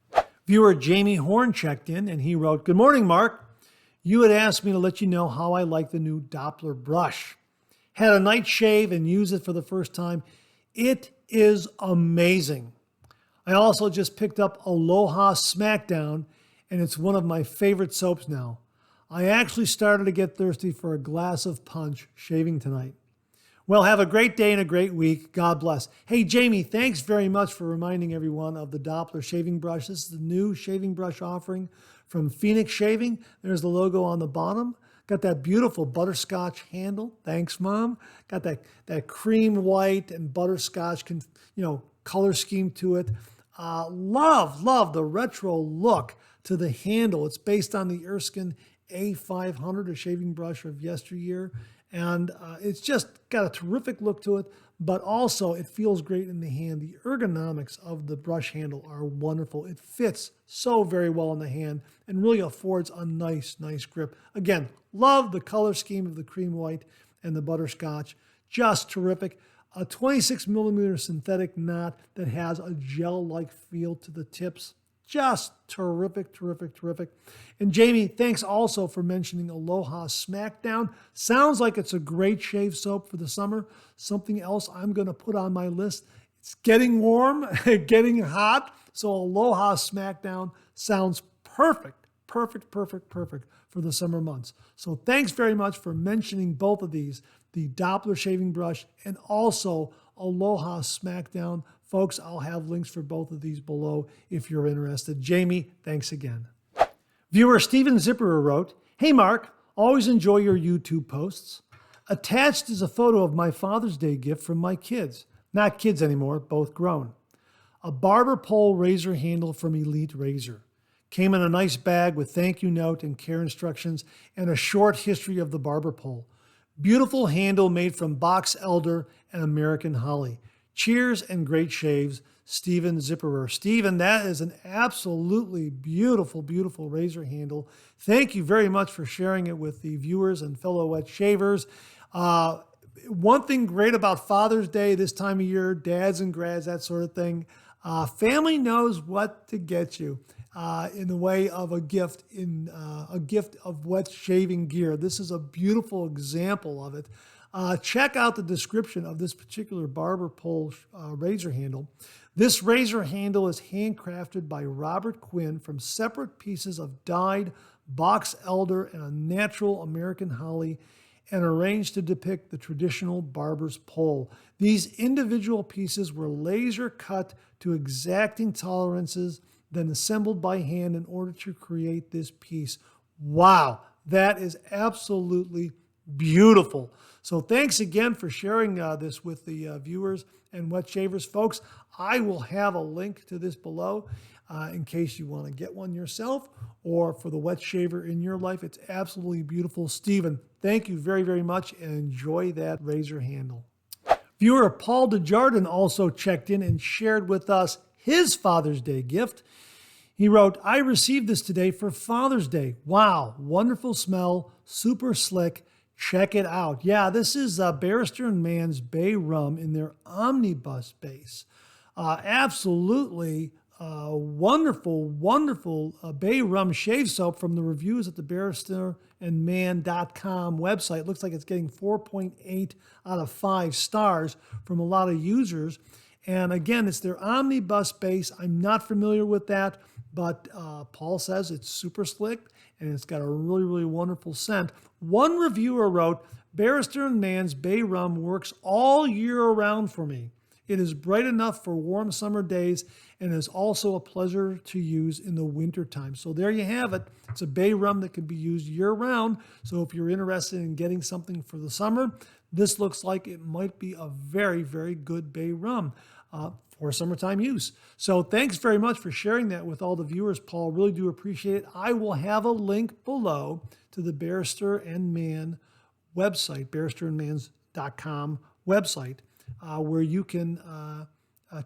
Viewer Jamie Horn checked in, and he wrote, "Good morning, Mark. You had asked me to let you know how I like the new Doppler brush. Had a night shave and used it for the first time. It is amazing. I also just picked up Aloha Smackdown, and it's one of my favorite soaps now. I actually started to get thirsty for a glass of punch shaving tonight. Well, have a great day and a great week. God bless." Hey, Jamie, thanks very much for reminding everyone of the Doppler shaving brush. This is the new shaving brush offering from Phoenix Shaving. There's the logo on the bottom. Got that beautiful butterscotch handle. Thanks, Mom. Got that cream white and butterscotch, color scheme to it. Love the retro look to the handle. It's based on the Erskine A500, a shaving brush of yesteryear. And it's just got a terrific look to it, but also it feels great in the hand. The ergonomics of the brush handle are wonderful. It fits so very well in the hand and really affords a nice grip. Again, love the color scheme of the cream white and the butterscotch. Just terrific. A 26 millimeter synthetic knot that has a gel-like feel to the tips. Just terrific. And Jamie, thanks also for mentioning Aloha Smackdown. Sounds like it's a great shave soap for the summer. Something else I'm going to put on my list. It's getting warm, getting hot. So Aloha Smackdown sounds perfect for the summer months. So thanks very much for mentioning both of these, the Doppler shaving brush and also Aloha Smackdown. Folks, I'll have links for both of these below if you're interested. Jamie, thanks again. Viewer Steven Zipperer wrote, "Hey Mark, always enjoy your YouTube posts. Attached is a photo of my Father's Day gift from my kids. Not kids anymore, both grown. A Barber pole razor handle from Elite Razor. Came in a nice bag with thank you note and care instructions and a short history of the Barber pole. Beautiful handle made from box elder and American holly. Cheers and great shaves, Steven Zipperer." Steven, that is an absolutely beautiful razor handle. Thank you very much for sharing it with the viewers and fellow wet shavers. One thing great about Father's Day this time of year, dads and grads, that sort of thing, family knows what to get you in the way of a gift of wet shaving gear. This is a beautiful example of it. Check out the description of this particular barber pole razor handle. This razor handle is handcrafted by Robert Quinn from separate pieces of dyed box elder and a natural American holly, and arranged to depict the traditional barber's pole. These individual pieces were laser cut to exacting tolerances, then assembled by hand in order to create this piece. Wow, that is absolutely beautiful. So thanks again for sharing this with the viewers and wet shavers. Folks, I will have a link to this below in case you want to get one yourself or for the wet shaver in your life. It's absolutely beautiful. Stephen, thank you very, very much, and enjoy that razor handle. Viewer Paul DeJardin also checked in and shared with us his Father's Day gift. He wrote, I received this today for Father's Day. Wow, wonderful smell, super slick. Check it out. Yeah, this is Barrister and Mann's Bay Rum in their Omnibus base. Absolutely wonderful, wonderful Bay Rum shave soap from the reviews at the barristerandmann.com website. Looks like it's getting 4.8 out of 5 stars from a lot of users. And again, it's their Omnibus base. I'm not familiar with that, but Paul says it's super slick and it's got a really, really wonderful scent. One reviewer wrote, Barrister and Mann's Bay Rum works all year around for me. It is bright enough for warm summer days and is also a pleasure to use in the wintertime. So there you have it. It's a Bay Rum that can be used year-round. So if you're interested in getting something for the summer, this looks like it might be a very, very good Bay Rum for summertime use. So thanks very much for sharing that with all the viewers, Paul. Really do appreciate it. I will have a link below to the Barrister and Mann website, barristerandmanns.com website, where you can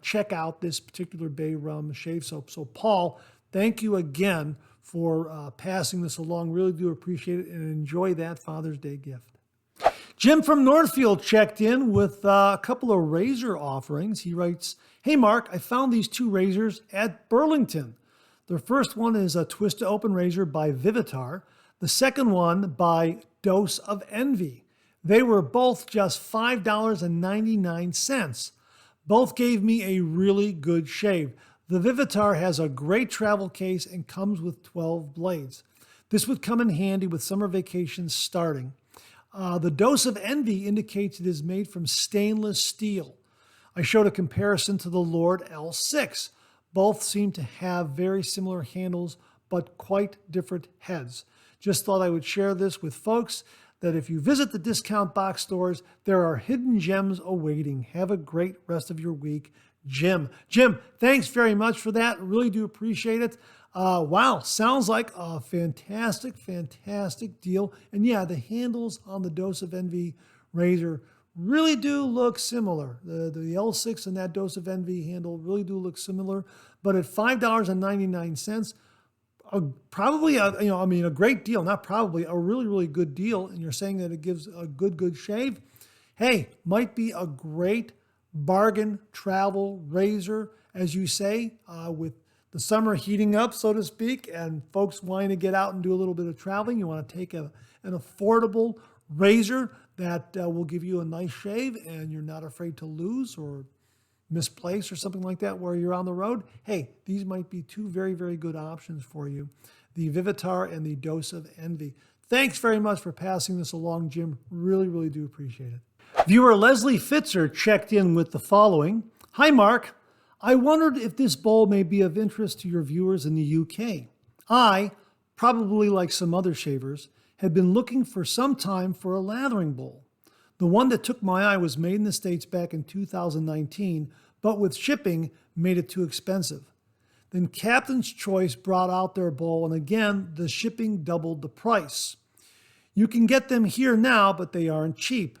check out this particular Bay Rum shave soap. So Paul, thank you again for passing this along. Really do appreciate it and enjoy that Father's Day gift. Jim from Northfield checked in with a couple of razor offerings. He writes, hey Mark, I found these 2 razors at Burlington. The first one is a twist to open razor by Vivitar. The second one by Dose of Envy. They were both just $5.99. Both gave me a really good shave. The Vivitar has a great travel case and comes with 12 blades. This would come in handy with summer vacations starting. The Dose of Envy indicates it is made from stainless steel. I showed a comparison to the Lord L6. Both seem to have very similar handles, but quite different heads. Just thought I would share this with folks, that if you visit the discount box stores, there are hidden gems awaiting. Have a great rest of your week, Jim. Jim, thanks very much for that. Really do appreciate it. Wow, sounds like a fantastic, fantastic deal. And yeah, the handles on the Dose of Envy razor really do look similar. The L6 and that Dose of Envy handle really do look similar. But at $5.99, probably a great deal, not probably, a really, really good deal. And you're saying that it gives a good shave. Hey, might be a great bargain travel razor, as you say, with the summer heating up, so to speak, and folks wanting to get out and do a little bit of traveling. You want to take an affordable razor that will give you a nice shave and you're not afraid to lose or misplace or something like that where you're on the road. Hey, these might be 2 very, very good options for you. The Vivitar and the Dose of Envy. Thanks very much for passing this along, Jim. Really, really do appreciate it. Viewer Leslie Fitzer checked in with the following. Hi, Mark. I wondered if this bowl may be of interest to your viewers in the UK. I, probably like some other shavers, had been looking for some time for a lathering bowl. The one that took my eye was made in the States back in 2019, but with shipping made it too expensive. Then Captain's Choice brought out their bowl, and again, the shipping doubled the price. You can get them here now, but they aren't cheap.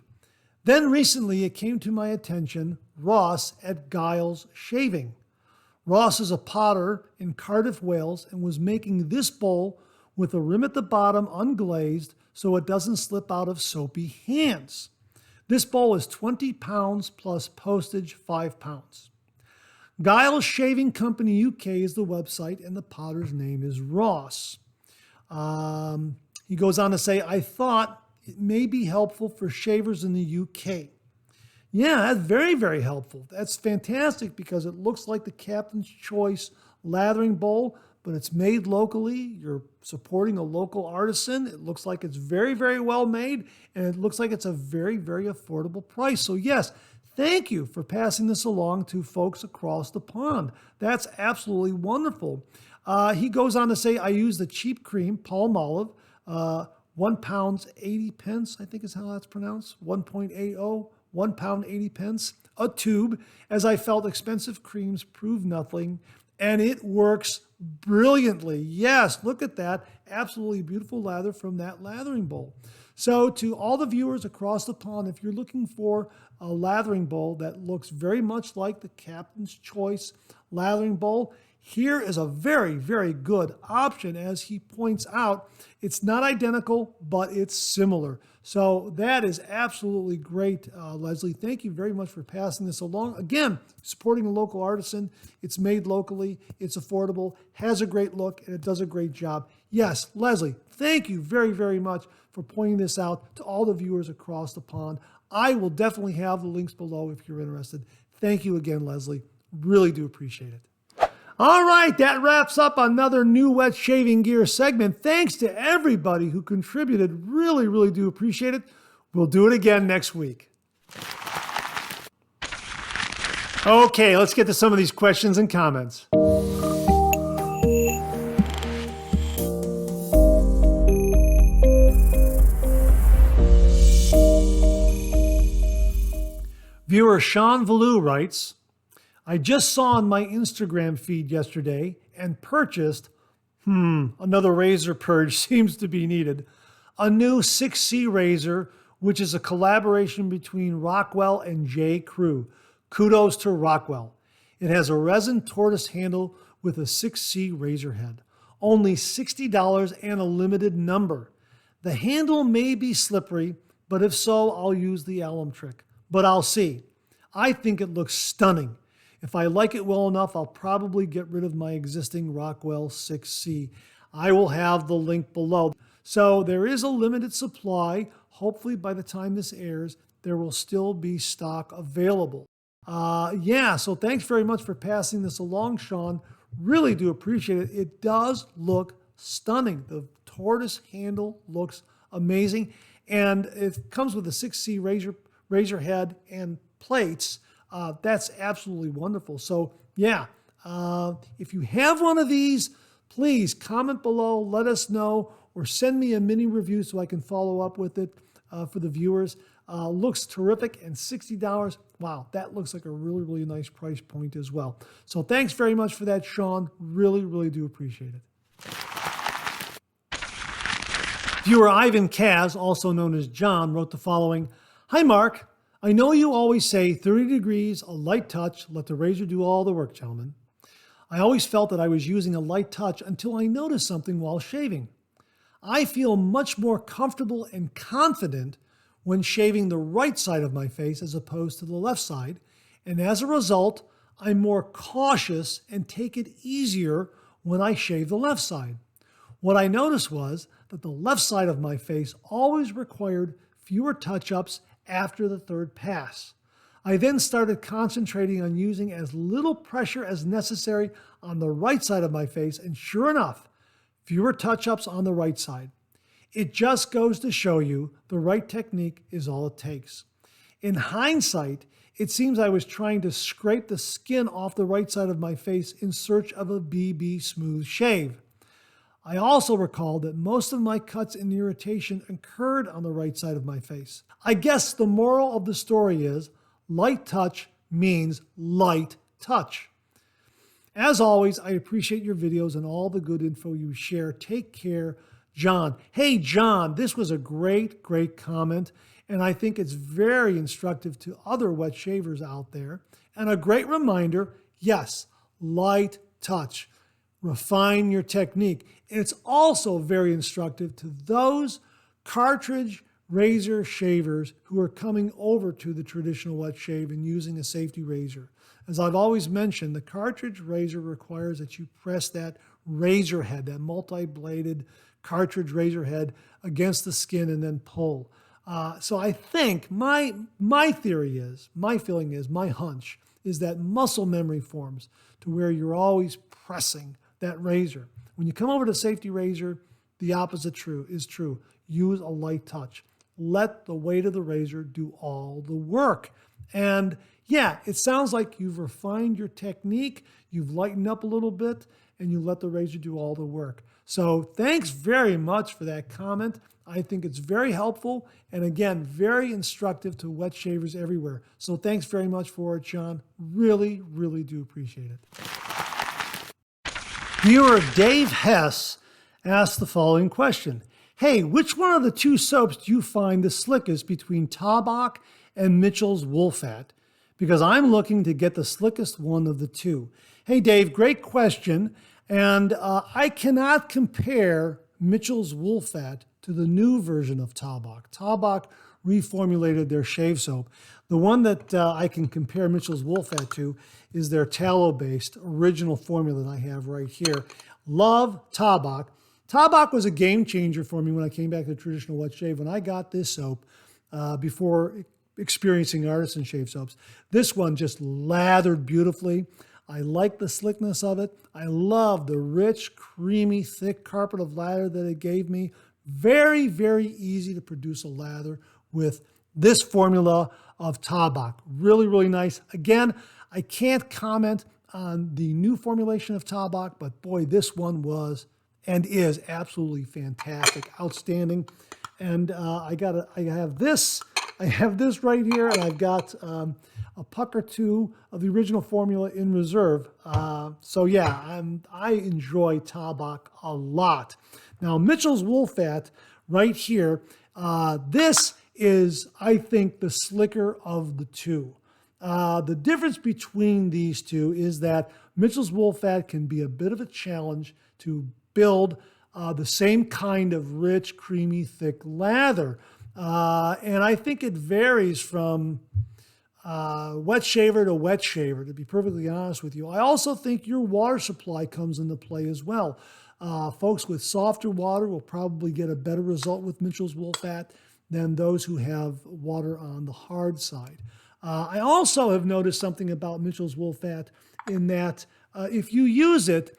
Then recently it came to my attention, Ross at Giles Shaving. Ross is a potter in Cardiff, Wales, and was making this bowl with a rim at the bottom unglazed so it doesn't slip out of soapy hands. This bowl is 20 pounds plus postage 5 pounds. Giles Shaving Company UK is the website, and the potter's name is Ross. He goes on to say, I thought It may be helpful for shavers in the UK. Yeah, that's very, very helpful. That's fantastic because it looks like the Captain's Choice lathering bowl, but it's made locally. You're supporting a local artisan. It looks like it's very, very well made, and it looks like it's a very, very affordable price. So yes, thank you for passing this along to folks across the pond. That's absolutely wonderful. He goes on to say, I use the cheap cream, Palmolive, £1 80 pence, I think is how that's pronounced, 1.80, £1 80 pence, a tube, as I felt expensive creams prove nothing, and it works brilliantly. Yes, look at that. Absolutely beautiful lather from that lathering bowl. So to all the viewers across the pond, if you're looking for a lathering bowl that looks very much like the Captain's Choice lathering bowl, here is a very, very good option. As he points out, it's not identical, but it's similar. So that is absolutely great, Leslie. Thank you very much for passing this along. Again, supporting a local artisan. It's made locally, it's affordable, has a great look, and it does a great job. Yes, Leslie, thank you very, very much for pointing this out to all the viewers across the pond. I will definitely have the links below if you're interested. Thank you again, Leslie. Really do appreciate it. All right, that wraps up another new wet shaving gear segment. Thanks to everybody who contributed. Really, really do appreciate it. We'll do it again next week. Okay, let's get to some of these questions and comments. Viewer Sean Valou writes, I just saw on my Instagram feed yesterday and purchased, another razor purge seems to be needed, a new 6C razor, which is a collaboration between Rockwell and J. Crew. Kudos to Rockwell. It has a resin tortoise handle with a 6C razor head. Only $60 and a limited number. The handle may be slippery, but if so, I'll use the alum trick. But I'll see. I think it looks stunning. If I like it well enough, I'll probably get rid of my existing Rockwell 6C. I will have the link below. So there is a limited supply. Hopefully by the time this airs, there will still be stock available. So thanks very much for passing this along, Sean. Really do appreciate it. It does look stunning. The tortoise handle looks amazing. And it comes with a 6C razor head and plates. That's absolutely wonderful. So if you have one of these, please comment below, let us know, or send me a mini review so I can follow up with it for the viewers. Looks terrific, and $60, wow, that looks like a really, really nice price point as well. So thanks very much for that, Sean. Really, really do appreciate it. Viewer Ivan Kaz, also known as John, wrote the following. Hi, Mark. I know you always say 30 degrees, a light touch, let the razor do all the work, gentlemen. I always felt that I was using a light touch until I noticed something while shaving. I feel much more comfortable and confident when shaving the right side of my face as opposed to the left side, and as a result, I'm more cautious and take it easier when I shave the left side. What I noticed was that the left side of my face always required fewer touch-ups after the third pass. I then started concentrating on using as little pressure as necessary on the right side of my face, and sure enough, fewer touch-ups on the right side. It just goes to show you the right technique is all it takes. In hindsight, it seems I was trying to scrape the skin off the right side of my face in search of a BB smooth shave. I also recall that most of my cuts and irritation occurred on the right side of my face. I guess the moral of the story is light touch means light touch. As always, I appreciate your videos and all the good info you share. Take care, John. Hey, John, this was a great, great comment, and I think it's very instructive to other wet shavers out there. And a great reminder, yes, light touch. Refine your technique. And it's also very instructive to those cartridge razor shavers who are coming over to the traditional wet shave and using a safety razor. As I've always mentioned, the cartridge razor requires that you press that razor head, that multi-bladed cartridge razor head against the skin and then pull. So I think my theory is, my feeling is, my hunch is that muscle memory forms to where you're always pressing that razor. When you come over to safety razor, the opposite is true. Use a light touch. Let the weight of the razor do all the work. And yeah, it sounds like you've refined your technique, you've lightened up a little bit, and you let the razor do all the work. So thanks very much for that comment. I think it's very helpful and, again, very instructive to wet shavers everywhere. So thanks very much for it, John. Really, really do appreciate it. Viewer Dave Hess asked the following question. Hey, which one of the two soaps do you find the slickest between Tabac and Mitchell's Woolfat? Because I'm looking to get the slickest one of the two. Hey, Dave, great question. And I cannot compare Mitchell's Woolfat to the new version of Tabac. Tabac reformulated their shave soap. The one that I can compare Mitchell's Woolfat to is their tallow-based original formula that I have right here. Love Tabac. Tabac was a game changer for me when I came back to traditional wet shave. When I got this soap before experiencing artisan shave soaps, this one just lathered beautifully. I like the slickness of it. I love the rich, creamy, thick carpet of lather that it gave me. Very, very easy to produce a lather with this formula of Tabac. Really, really nice. Again, I can't comment on the new formulation of Tabac, but boy, this one was and is absolutely fantastic, outstanding. And I have this right here, and I've got a puck or two of the original formula in reserve. So yeah, I enjoy Tabac a lot. Now, Mitchell's Woolfat right here, this is, I think, the slicker of the two. The difference between these two is that Mitchell's Woolfat can be a bit of a challenge to build the same kind of rich, creamy, thick lather. And I think it varies from wet shaver to wet shaver, to be perfectly honest with you. I also think your water supply comes into play as well. Folks with softer water will probably get a better result with Mitchell's Woolfat than those who have water on the hard side. I also have noticed something about Mitchell's Woolfat in that if you use it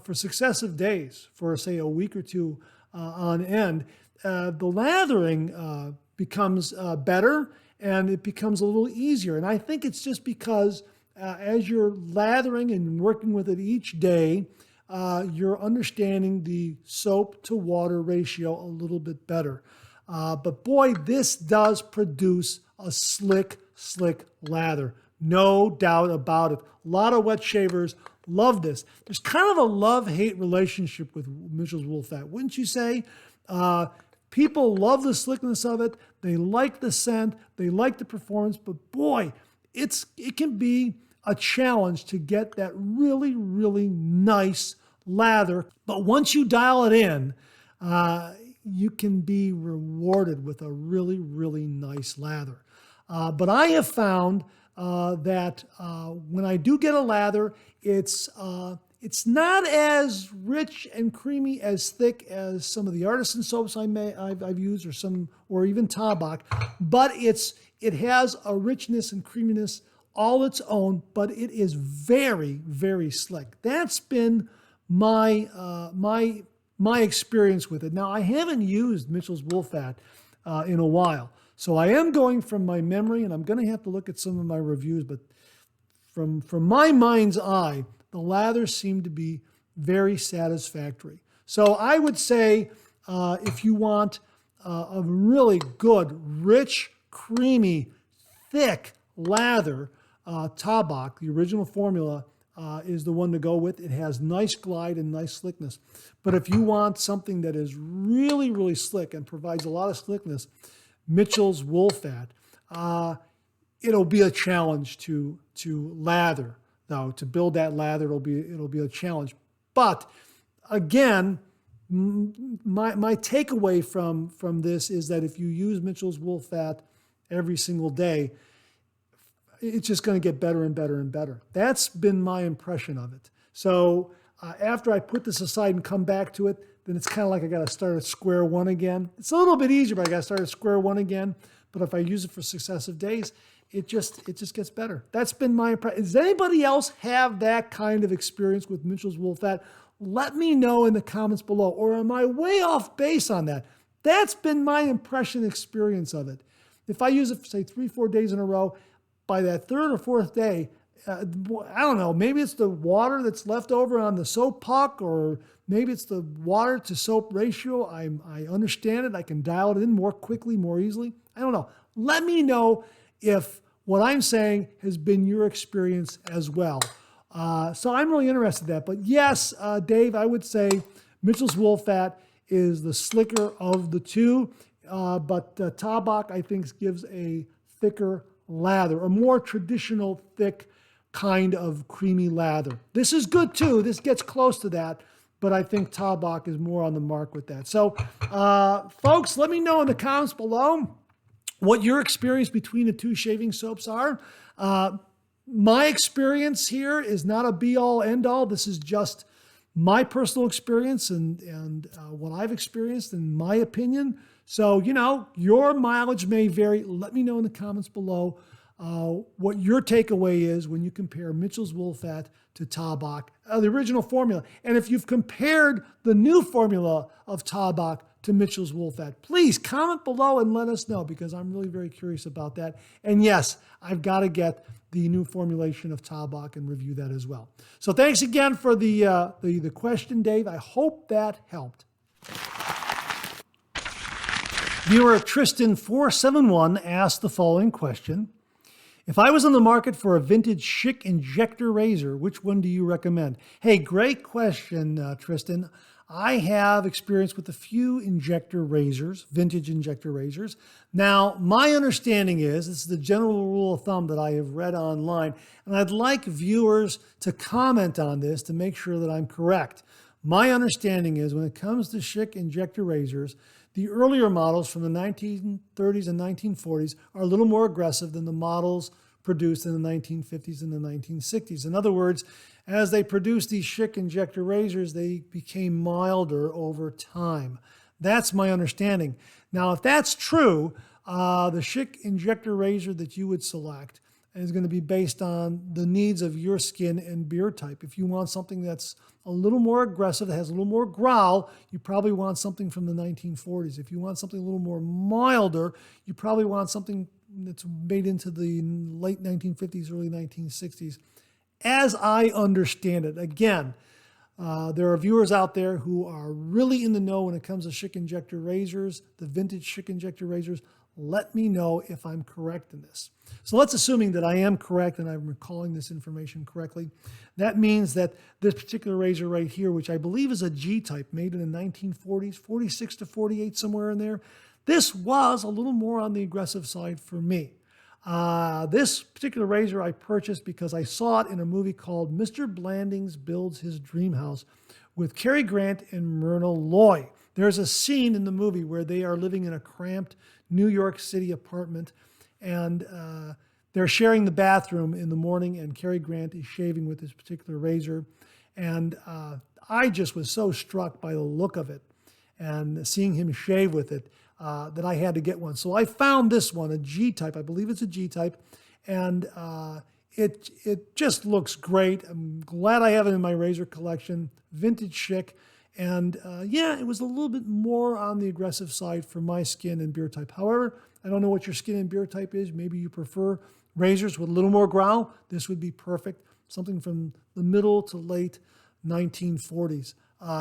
for successive days, for say a week or two on end, the lathering becomes better and it becomes a little easier. And I think it's just because as you're lathering and working with it each day, you're understanding the soap to water ratio a little bit better. But boy, this does produce a slick lather. No doubt about it. A lot of wet shavers love this. There's kind of a love-hate relationship with Mitchell's Woolfat, wouldn't you say? People love the slickness of it. They like the scent. They like the performance. But boy, it can be a challenge to get that really, really nice lather. But once you dial it in, you can be rewarded with a really, really nice lather. But I have found that when I do get a lather, it's not as rich and creamy, as thick as some of the artisan soaps I've used, or even Tabac, but it has a richness and creaminess all its own. But it is very, very slick. That's been my experience with it. Now, I haven't used Mitchell's Woolfat in a while, so I am going from my memory, and I'm going to have to look at some of my reviews. But from my mind's eye, the lathers seem to be very satisfactory. So I would say if you want a really good, rich, creamy, thick lather, Tabac, the original formula, is the one to go with. It has nice glide and nice slickness. But if you want something that is really, really slick and provides a lot of slickness, Mitchell's Woolfat, it'll be a challenge to lather. Now, to build that lather, it'll be a challenge. But again, My takeaway from this is that if you use Mitchell's wool fat every single day, it's just going to get better and better and better. That's been my impression of it. So after I put this aside and come back to it, then it's kind of like I got to start at square one again. It's a little bit easier, but I got to start at square one again. But if I use it for successive days, it just gets better. That's been my impression. Does anybody else have that kind of experience with Mitchell's wool fat? Let me know in the comments below. Or am I way off base on that? That's been my impression experience of it. If I use it for, say, 3-4 days in a row, by that third or fourth day, I don't know, maybe it's the water that's left over on the soap puck, or maybe it's the water to soap ratio. I understand it. I can dial it in more quickly, more easily. I don't know. Let me know if what I'm saying has been your experience as well. So I'm really interested in that. But yes, Dave, I would say Mitchell's wool fat is the slicker of the two. But Tabac, I think, gives a thicker lather, a more traditional thick kind of creamy lather. This is good too. This gets close to that, but I think Tabac is more on the mark with that. So folks, let me know in the comments below what your experience between the two shaving soaps are. My experience here is not a be-all, end-all. This is just my personal experience and what I've experienced in my opinion. So, your mileage may vary. Let me know in the comments below what your takeaway is when you compare Mitchell's wool fat to Tabac, the original formula. And if you've compared the new formula of Tabac to Mitchell's wool fat, please comment below and let us know, because I'm really very curious about that. And yes, I've got to get the new formulation of Tabac and review that as well. So thanks again for the question, Dave. I hope that helped. Viewer Tristan471 asked the following question. If I was on the market for a vintage Schick Injector razor, which one do you recommend? Hey, great question, Tristan. I have experience with a few injector razors, vintage injector razors. Now, my understanding is, this is the general rule of thumb that I have read online, and I'd like viewers to comment on this to make sure that I'm correct. My understanding is when it comes to Schick Injector razors, the earlier models from the 1930s and 1940s are a little more aggressive than the models produced in the 1950s and the 1960s. In other words, as they produced these Schick Injector razors, they became milder over time. That's my understanding. Now, if that's true, the Schick Injector razor that you would select is going to be based on the needs of your skin and beard type. If you want something that's a little more aggressive, that has a little more growl, you probably want something from the 1940s. If you want something a little more milder, you probably want something that's made into the late 1950s, early 1960s. As I understand it, again, there are viewers out there who are really in the know when it comes to Schick Injector razors, the vintage Schick Injector razors. Let me know if I'm correct in this. So let's assuming that I am correct and I'm recalling this information correctly. That means that this particular razor right here, which I believe is a G-type, made in the 1940s, 46 to 48, somewhere in there, this was a little more on the aggressive side for me. This particular razor I purchased because I saw it in a movie called Mr. Blandings Builds His Dream House with Cary Grant and Myrna Loy. There's a scene in the movie where they are living in a cramped New York City apartment, and they're sharing the bathroom in the morning, and Cary Grant is shaving with this particular razor. And I just was so struck by the look of it and seeing him shave with it that I had to get one. So I found this one, a G-type. I believe it's a G-type, and it just looks great. I'm glad I have it in my razor collection. Vintage Schick. And yeah, it was a little bit more on the aggressive side for my skin and beard type. However, I don't know what your skin and beard type is. Maybe you prefer razors with a little more growl. This would be perfect. Something from the middle to late 1940s.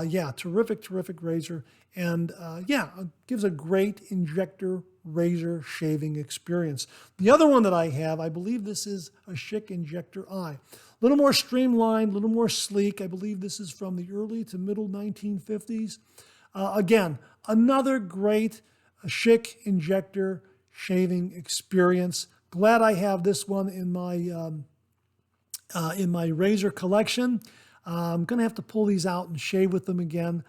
Yeah, terrific razor. And yeah, gives a great injector razor shaving experience. The other one that I have, I believe this is a Schick Injector I. A little more streamlined, a little more sleek. I believe this is from the early to middle 1950s. Again, another great Schick Injector shaving experience. Glad I have this one in my razor collection. I'm going to have to pull these out and shave with them again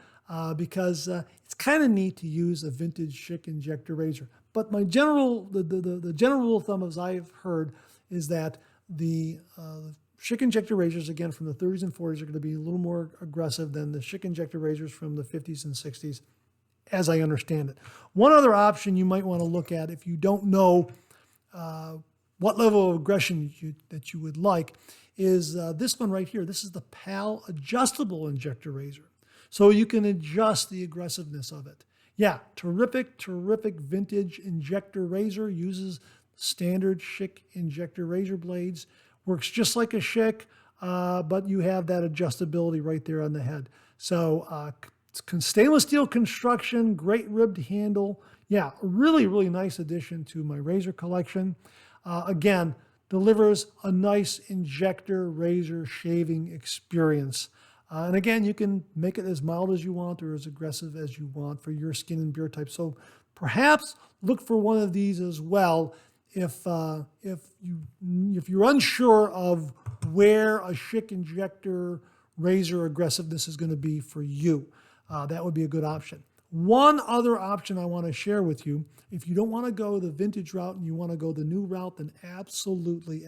because it's kind of neat to use a vintage Schick Injector razor. But my the general rule of thumb, as I've heard, is that the Schick Injector razors, again, from the 30s and 40s are going to be a little more aggressive than the Schick Injector razors from the 50s and 60s, as I understand it. One other option you might want to look at if you don't know what level of aggression that you would like is this one right here. This is the PAL adjustable injector razor. So you can adjust the aggressiveness of it. Yeah, terrific vintage injector razor. Uses standard Schick Injector razor blades. Works just like a Schick, but you have that adjustability right there on the head. So stainless steel construction, great ribbed handle. Yeah, a really nice addition to my razor collection. Again, delivers a nice injector razor shaving experience. And again, you can make it as mild as you want or as aggressive as you want for your skin and beard type. So perhaps look for one of these as well if you're unsure of where a Schick Injector razor aggressiveness is going to be for you. That would be a good option. One other option I want to share with you, if you don't want to go the vintage route and you want to go the new route, then absolutely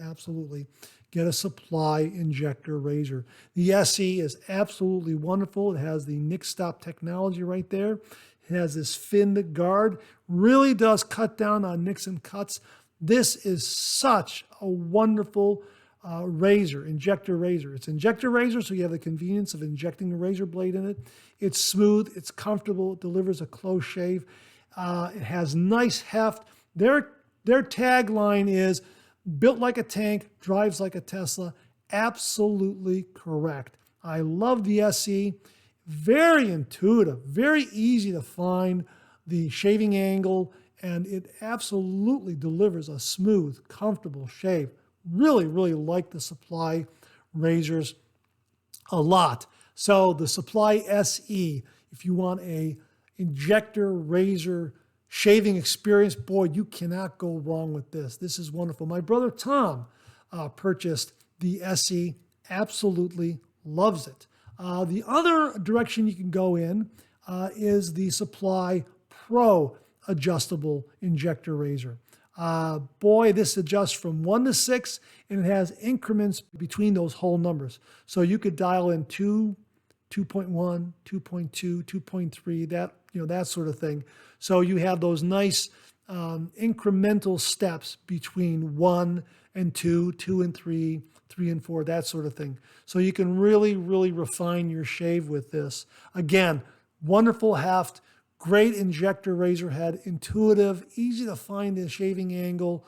get a Supply Injector razor. The SE is absolutely wonderful. It has the nick stop technology right there. It has this finned guard. Really does cut down on nicks and cuts. This is such a wonderful razor, injector razor. It's injector razor, so you have the convenience of injecting a razor blade in it. It's smooth, it's comfortable, it delivers a close shave. It has nice heft. Their tagline is built like a tank, drives like a Tesla. Absolutely correct. I love the SE. Very intuitive, very easy to find the shaving angle, and it absolutely delivers a smooth, comfortable shave. Really like the Supply razors a lot. So the Supply SE, if you want a injector razor shaving experience, boy, you cannot go wrong with this. This is wonderful. My brother Tom purchased the SE, absolutely loves it. The other direction you can go in is the Supply Pro adjustable injector razor. Boy, this adjusts from 1 to 6, and it has increments between those whole numbers. So you could dial in 2, 2.1, 2.2, 2.3, that sort of thing. So you have those nice incremental steps between 1 and 2, 2 and 3, 3 and 4, that sort of thing. So you can really refine your shave with this. Again, wonderful heft. Great injector razor head, intuitive, easy to find the shaving angle.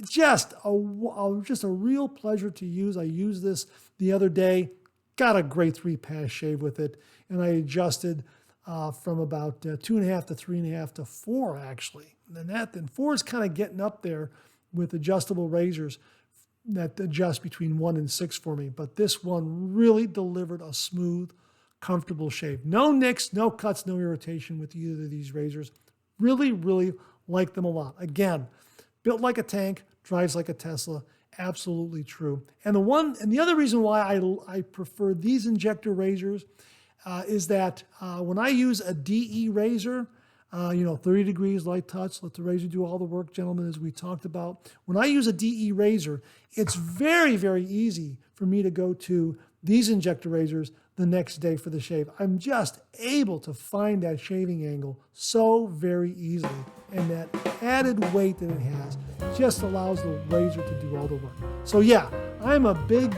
Just a real pleasure to use. I used this the other day, got a great 3-pass shave with it, and I adjusted from about 2.5 to 3.5 to 4 actually. And then 4 is kind of getting up there with adjustable razors that adjust between 1 and 6 for me. But this one really delivered a smooth, comfortable shave. No nicks, no cuts, no irritation with either of these razors. Really like them a lot. Again, built like a tank, drives like a Tesla. Absolutely true. And the other reason why I prefer these injector razors is that when I use a DE razor, 30 degrees, light touch, let the razor do all the work, gentlemen, as we talked about. When I use a DE razor, it's very easy for me to go to these injector razors the next day for the shave. I'm just able to find that shaving angle so very easily. And that added weight that it has just allows the razor to do all the work. So yeah, I'm a big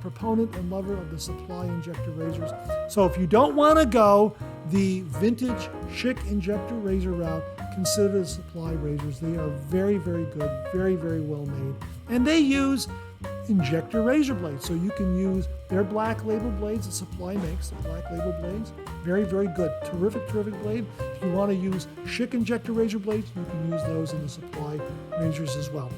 proponent and lover of the Supply injector razors. So if you don't want to go the vintage Schick Injector razor route, consider the Supply razors. They are very good, very well made. And they use injector razor blades. So you can use their black label blades that Supply makes, the black label blades. Very good. Terrific blade. If you want to use Schick Injector razor blades, you can use those in the Supply razors as well.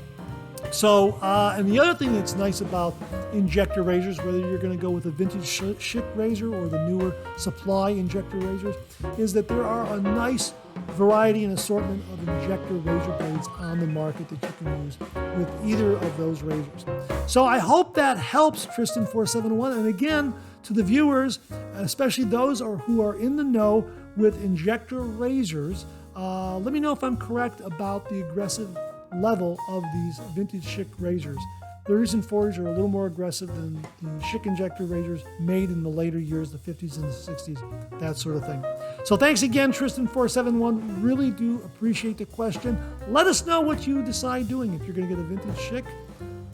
So, and the other thing that's nice about injector razors, whether you're going to go with a vintage Schick razor or the newer supply injector razors, is that there are a nice variety and assortment of injector razor blades on the market that you can use with either of those razors. So I hope that helps, Tristan4701. And again, to the viewers, especially those who are in the know with injector razors, let me know if I'm correct about the aggressive level of these vintage Schick razors. The recent fours are a little more aggressive than the Schick Injector razors made in the later years, the 50s and the 60s, that sort of thing. So thanks again, Tristan471. Really do appreciate the question. Let us know what you decide doing, if you're going to get a vintage Schick,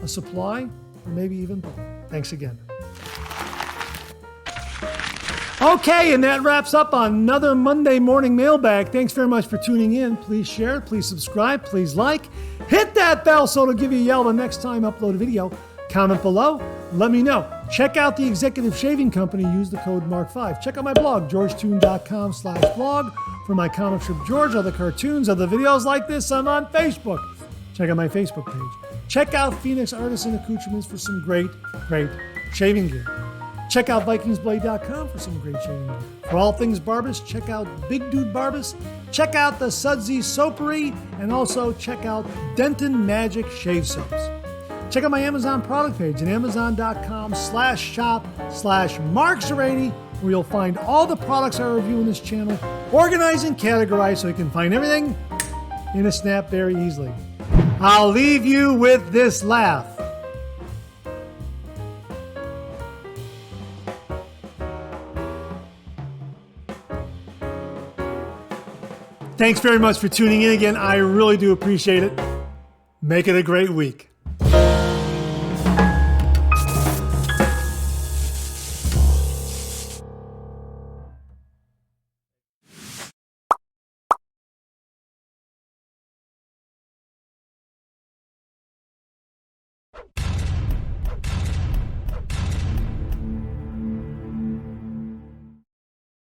a supply, or maybe even both. Thanks again. Okay, and that wraps up another Monday morning mailbag. Thanks very much for tuning in. Please share, please subscribe, please like. Hit that bell so it'll give you a yell the next time I upload a video. Comment below, let me know. Check out the Executive Shaving Company. Use the code MARK5. Check out my blog, georgetoon.com/blog. For my comic strip George, other cartoons, other videos like this, I'm on Facebook. Check out my Facebook page. Check out Phoenix Artisan Accoutrements for some great shaving gear. Check out VikingsBlade.com for some great shaving gear. For all things Barbers, check out Big Dude Barbers. Check out the Sudsy Soapery, and also check out Denton Magic Shave Soaps. Check out my Amazon product page at amazon.com/shop/marks80, where you'll find all the products I review in this channel, organized and categorized so you can find everything in a snap very easily. I'll leave you with this laugh. Thanks very much for tuning in again. I really do appreciate it. Make it a great week.